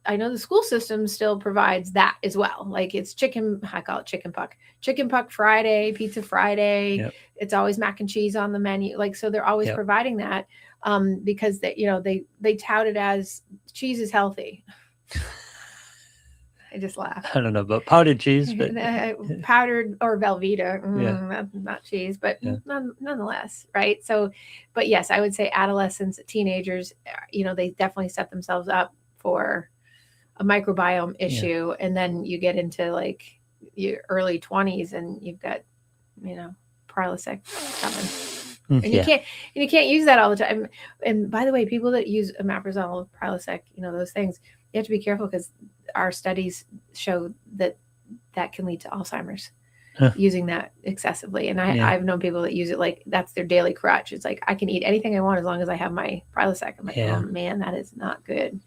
I know the school system still provides that as well. Like it's I call it chicken puck Friday, pizza Friday. Yep. It's always mac and cheese on the menu. Like, so they're always providing that because they tout it as cheese is healthy. I just laugh. I don't know about powdered cheese, but powdered or Velveeta, not cheese, but nonetheless, right? So, but yes, I would say adolescents, teenagers, they definitely set themselves up for a microbiome issue, and then you get into like your early 20s, and you've got, Prilosec coming. And you can't use that all the time. And by the way, people that use omeprazole, Prilosec, those things, you have to be careful because our studies show that can lead to Alzheimer's using that excessively. And I've known people that use it like that's their daily crutch. It's like, I can eat anything I want as long as I have my Prilosec. I'm like, oh man, that is not good.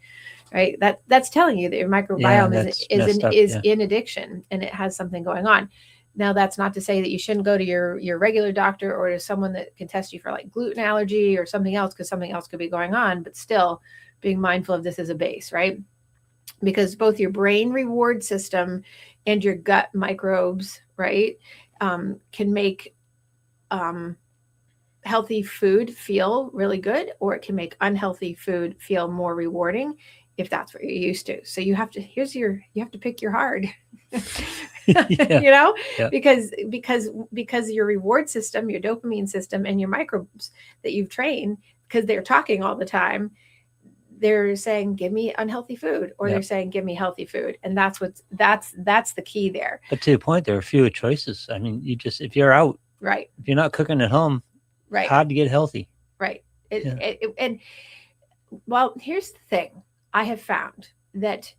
Right. That's telling you that your microbiome is in addiction, and it has something going on. Now, that's not to say that you shouldn't go to your regular doctor or to someone that can test you for like gluten allergy or something else, because something else could be going on, but still being mindful of this as a base, right? Because both your brain reward system and your gut microbes, right, can make healthy food feel really good, or it can make unhealthy food feel more rewarding if that's what you're used to. So you have to pick your hard, because your reward system, your dopamine system, and your microbes that you've trained, because they're talking all the time, they're saying, give me unhealthy food, or they're saying, give me healthy food. And that's the key there. But to your point, there are fewer choices. I mean, if you're out, right, if you're not cooking at home, right, hard to get healthy. Right. And well, here's the thing. I have found that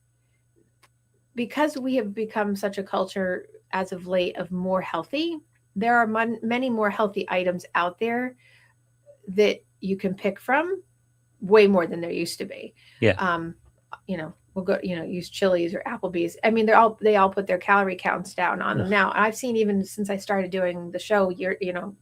because we have become such a culture as of late of more healthy, there are many more healthy items out there that you can pick from, way more than there used to be. We'll go, use Chili's or Applebee's. I mean, they all put their calorie counts down on them now. I've seen, even since I started doing the show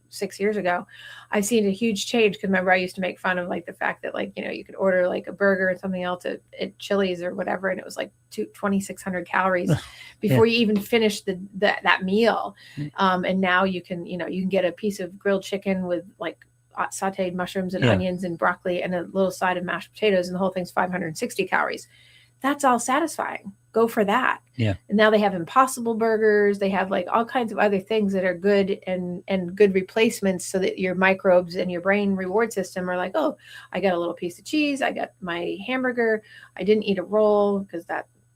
6 years ago, I've seen a huge change. Because remember, I used to make fun of like the fact that like, you could order like a burger and something else at Chili's or whatever, and it was like 2,600 calories before you even finish that meal. And now you can get a piece of grilled chicken with like sauteed mushrooms and onions and broccoli and a little side of mashed potatoes, and the whole thing's 560 calories. That's all satisfying. Go for that. Yeah. And now they have Impossible burgers. They have like all kinds of other things that are good and good replacements, so that your microbes and your brain reward system are like, oh, I got a little piece of cheese. I got my hamburger. I didn't eat a roll because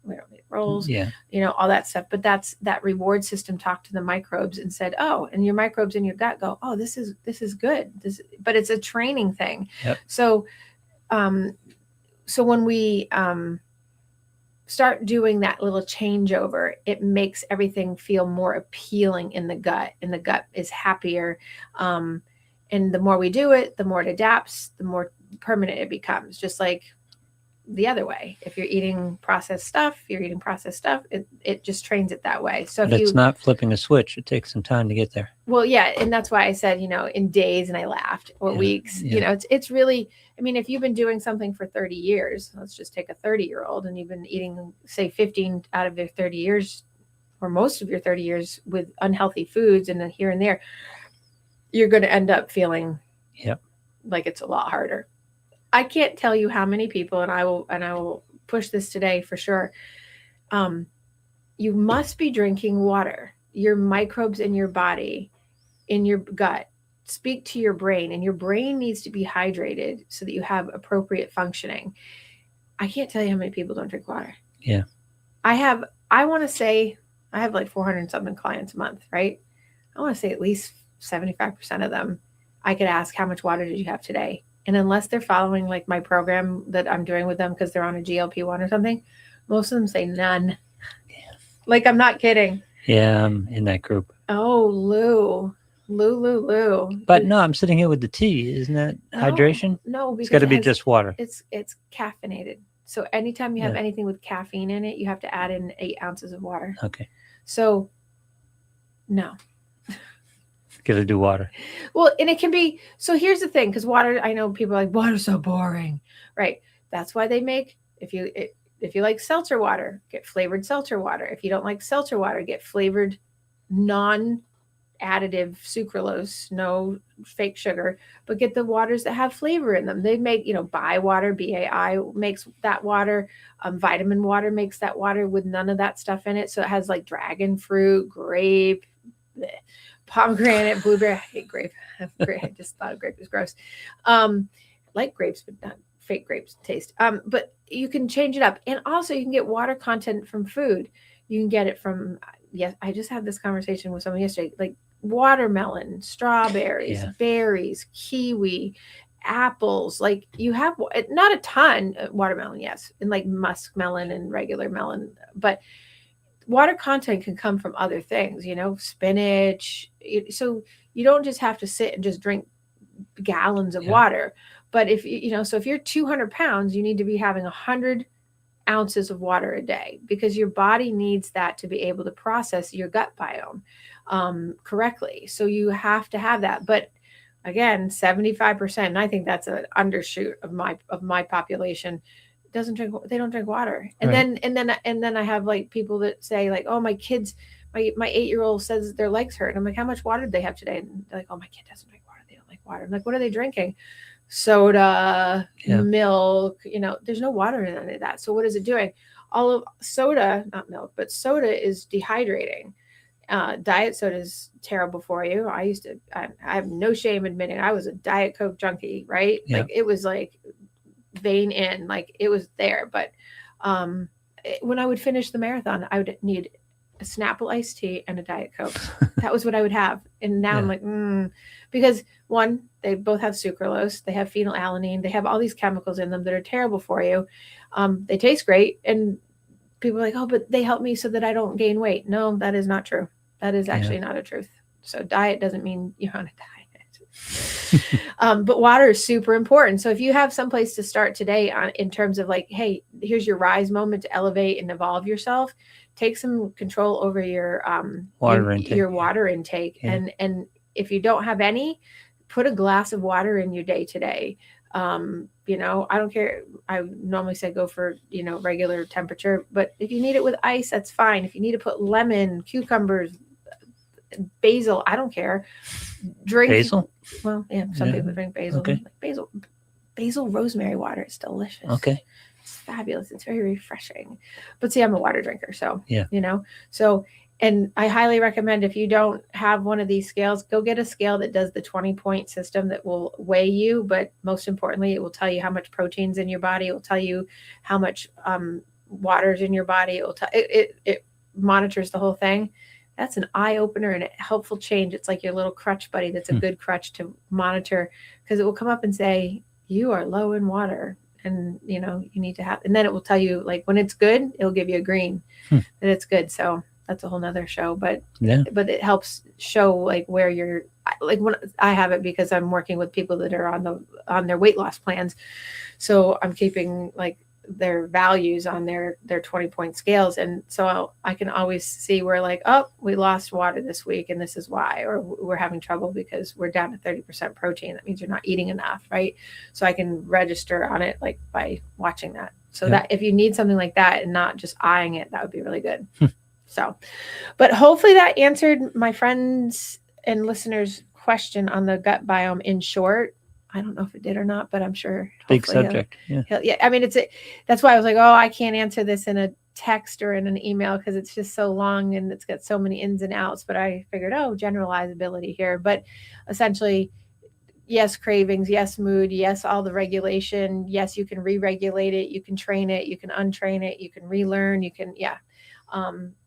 we don't eat rolls. Yeah. All that stuff. But that reward system talked to the microbes and said, oh, and your microbes in your gut go, oh, this is good. But it's a training thing. Yep. So when we start doing that little changeover, it makes everything feel more appealing in the gut, and the gut is happier. And the more we do it, the more it adapts, the more permanent it becomes. Just like the other way, if you're eating processed stuff, it just trains it that way. So but it's not flipping a switch. It takes some time to get there. Well, yeah, and that's why I said, in days, and I laughed, or weeks. It's really, I mean, if you've been doing something for 30 years, let's just take a 30-year-old, and you've been eating, say, 15 out of their 30 years, or most of your 30 years with unhealthy foods, and then here and there, you're going to end up feeling like it's a lot harder. I can't tell you how many people, and I will push this today for sure. You must be drinking water. Your microbes in your body, in your gut, speak to your brain, and your brain needs to be hydrated so that you have appropriate functioning. I can't tell you how many people don't drink water. Yeah. I want to say I have like 400 something clients a month, right? I want to say at least 75% of them, I could ask, how much water did you have today? And unless they're following like my program that I'm doing with them because they're on a GLP-1 or something, most of them say none. Yeah. Like, I'm not kidding. Yeah, I'm in that group. Oh, Lou. But no, I'm sitting here with the tea. Isn't that hydration? No, because it's got to be just water. It's caffeinated. So anytime you have anything with caffeine in it, you have to add in 8 ounces of water. Okay. So, no. Got to do water. Well, and it can be, so here's the thing, because water, I know people are like, water's so boring, right? That's why they make, if you like seltzer water, get flavored seltzer water. If you don't like seltzer water, get flavored non-additive sucralose, no fake sugar, but get the waters that have flavor in them. They make, Bai water, BAI makes that water. Vitamin water makes that water with none of that stuff in it. So it has like dragon fruit, grape, pomegranate, blueberry. I hate grape. I just thought grape was gross. Like grapes, but not fake grapes taste. But you can change it up. And also you can get water content from food. You can get it from, I just had this conversation with someone yesterday, like watermelon, strawberries, berries, kiwi, apples. Like you have not a ton of watermelon, yes, and like muskmelon and regular melon, but water content can come from other things, spinach. So you don't just have to sit and just drink gallons of water. But if if you're 200 pounds, you need to be having 100 ounces of water a day, because your body needs that to be able to process your gut biome correctly. So you have to have that. But again, 75%, and I think that's an undershoot of my population, they don't drink water. And then I have like people that say like, oh, my kids, my 8-year-old says their legs hurt. And I'm like, how much water did they have today? And they're like, oh, my kid doesn't drink water. They don't like water. I'm like, what are they drinking? Soda, milk, there's no water in any of that. So what is it doing? All of soda, not milk, but soda is dehydrating. Diet soda is terrible for you. I have no shame admitting I was a Diet Coke junkie, right? Like it was like vein in, like it was there. But when I would finish the marathon, I would need a Snapple iced tea and a Diet Coke. That was what I would have. And now I'm like, because one, they both have sucralose, they have phenylalanine, they have all these chemicals in them that are terrible for you. They taste great. And people are like, oh, but they help me so that I don't gain weight. No, that is not true. That is actually not a truth. So diet doesn't mean you're on a diet. But water is super important. So if you have someplace to start today in terms of like, hey, here's your rise moment to elevate and evolve yourself, take some control over your water intake. And if you don't have any, put a glass of water in your day today. I don't care. I normally say go for, regular temperature, but if you need it with ice, that's fine. If you need to put lemon, cucumbers, basil, I don't care. Drink basil. Well, some people drink basil. Okay. Like basil rosemary water is delicious. Okay. It's fabulous. It's very refreshing. But see, I'm a water drinker, so so. And I highly recommend, if you don't have one of these scales, go get a scale that does the 20-point system that will weigh you. But most importantly, it will tell you how much protein's in your body. It will tell you how much water's in your body. It will it monitors the whole thing. That's an eye opener and a helpful change. It's like your little crutch buddy. That's a good crutch to monitor, because it will come up and say, you are low in water. And, you need to have, and then it will tell you, like, when it's good, it'll give you a green that it's good. So that's a whole nother show, but it helps show like where you're, like when I have it, because I'm working with people that are on their weight loss plans. So I'm keeping like their values on their 20-point scales. And so I can always see where like, oh, we lost water this week and this is why, or we're having trouble because we're down to 30% protein. That means you're not eating enough. Right. So I can register on it like by watching that. So that if you need something like that and not just eyeing it, that would be really good. So, but hopefully that answered my friends and listeners' question on the gut biome in short. I don't know if it did or not, but I'm sure. Big subject. I mean, that's why I was like, oh, I can't answer this in a text or in an email because it's just so long and it's got so many ins and outs. But I figured, generalizability here. But essentially, yes, cravings, yes, mood, yes, all the regulation. Yes, you can re-regulate it. You can train it. You can untrain it. You can relearn. You can,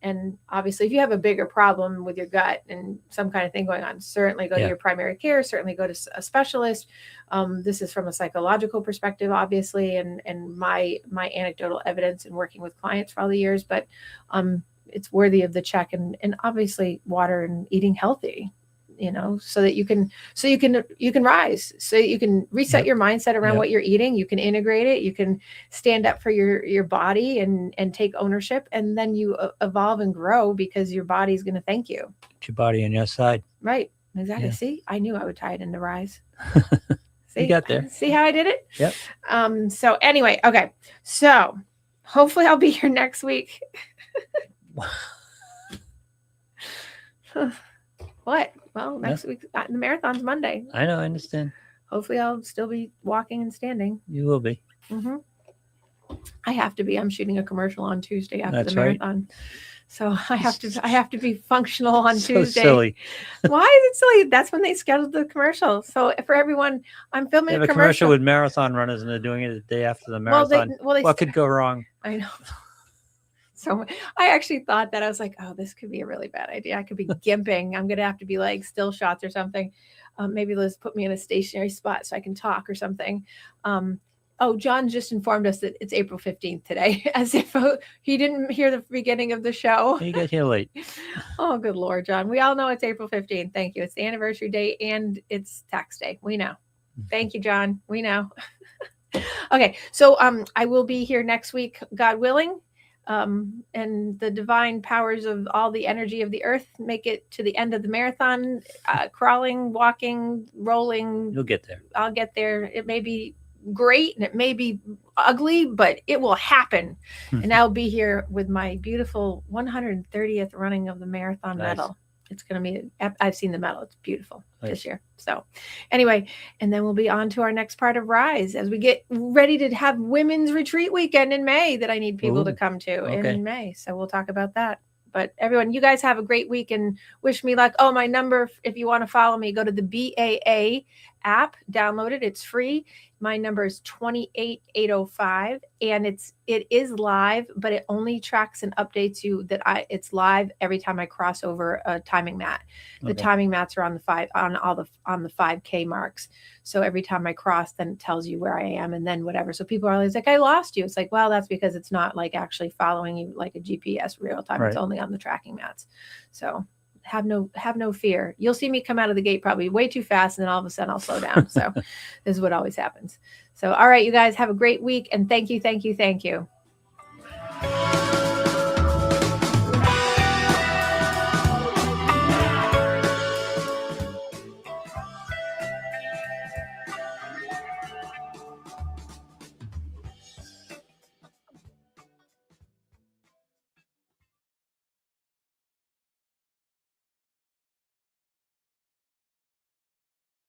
and obviously if you have a bigger problem with your gut and some kind of thing going on, certainly go to your primary care, certainly go to a specialist. This is from a psychological perspective, obviously, and my anecdotal evidence in working with clients for all the years, but it's worthy of the check, and obviously water and eating healthy, so that you can rise, so you can reset your mindset around what you're eating. You can integrate it. You can stand up for your body and take ownership, and then you evolve and grow because your body's going to thank you. Put your body on your side. Right. Exactly. Yeah. See, I knew I would tie it into rise. See, you got there. See how I did it? Yep. So anyway, okay. So Hopefully I'll be here next week. What? Well, next week, the marathon's Monday. I know, I understand. Hopefully I'll still be walking and standing. You will be. Mm-hmm. I have to be. I'm shooting a commercial on Tuesday after the marathon. Right. So I have to be functional on Tuesday. Silly. Why is it silly? That's when they scheduled the commercial. So for everyone, I'm filming a commercial with marathon runners, and they're doing it the day after the marathon. What could go wrong? I know. So I actually thought that. I was like, oh, this could be a really bad idea. I could be gimping. I'm going to have to be like still shots or something. Maybe Liz put me in a stationary spot so I can talk or something. Oh, John just informed us that it's April 15th today, as if he didn't hear the beginning of the show. You got here late. Oh, good Lord, John. We all know it's April 15th. Thank you. It's the anniversary day and it's tax day. We know. Thank you, John. We know. Okay. So I will be here next week, God willing. And the divine powers of all the energy of the earth make it to the end of the marathon, crawling, walking, rolling. You'll get there. I'll get there. It may be great and it may be ugly, but it will happen. And I'll be here with my beautiful 130th running of the marathon medal. It's going to be, I've seen the medal. It's beautiful this year. So anyway, and then we'll be on to our next part of Rise as we get ready to have women's retreat weekend in May that I need people to come to in May. So we'll talk about that. But everyone, you guys have a great week and wish me luck. Oh, my number, if you want to follow me, go to the BAA app, download it. It's free. My number is 28805, and it is live, but it only tracks and updates you that it's live every time I cross over a timing mat. The timing mats are on the 5K marks. So every time I cross, then it tells you where I am and then whatever. So people are always like, I lost you. It's like, well, that's because it's not like actually following you like a GPS real time. Right. It's only on the tracking mats. So have no fear. You'll see me come out of the gate probably way too fast, and then all of a sudden I'll slow down. So this is what always happens. So, all right, you guys have a great week, and thank you.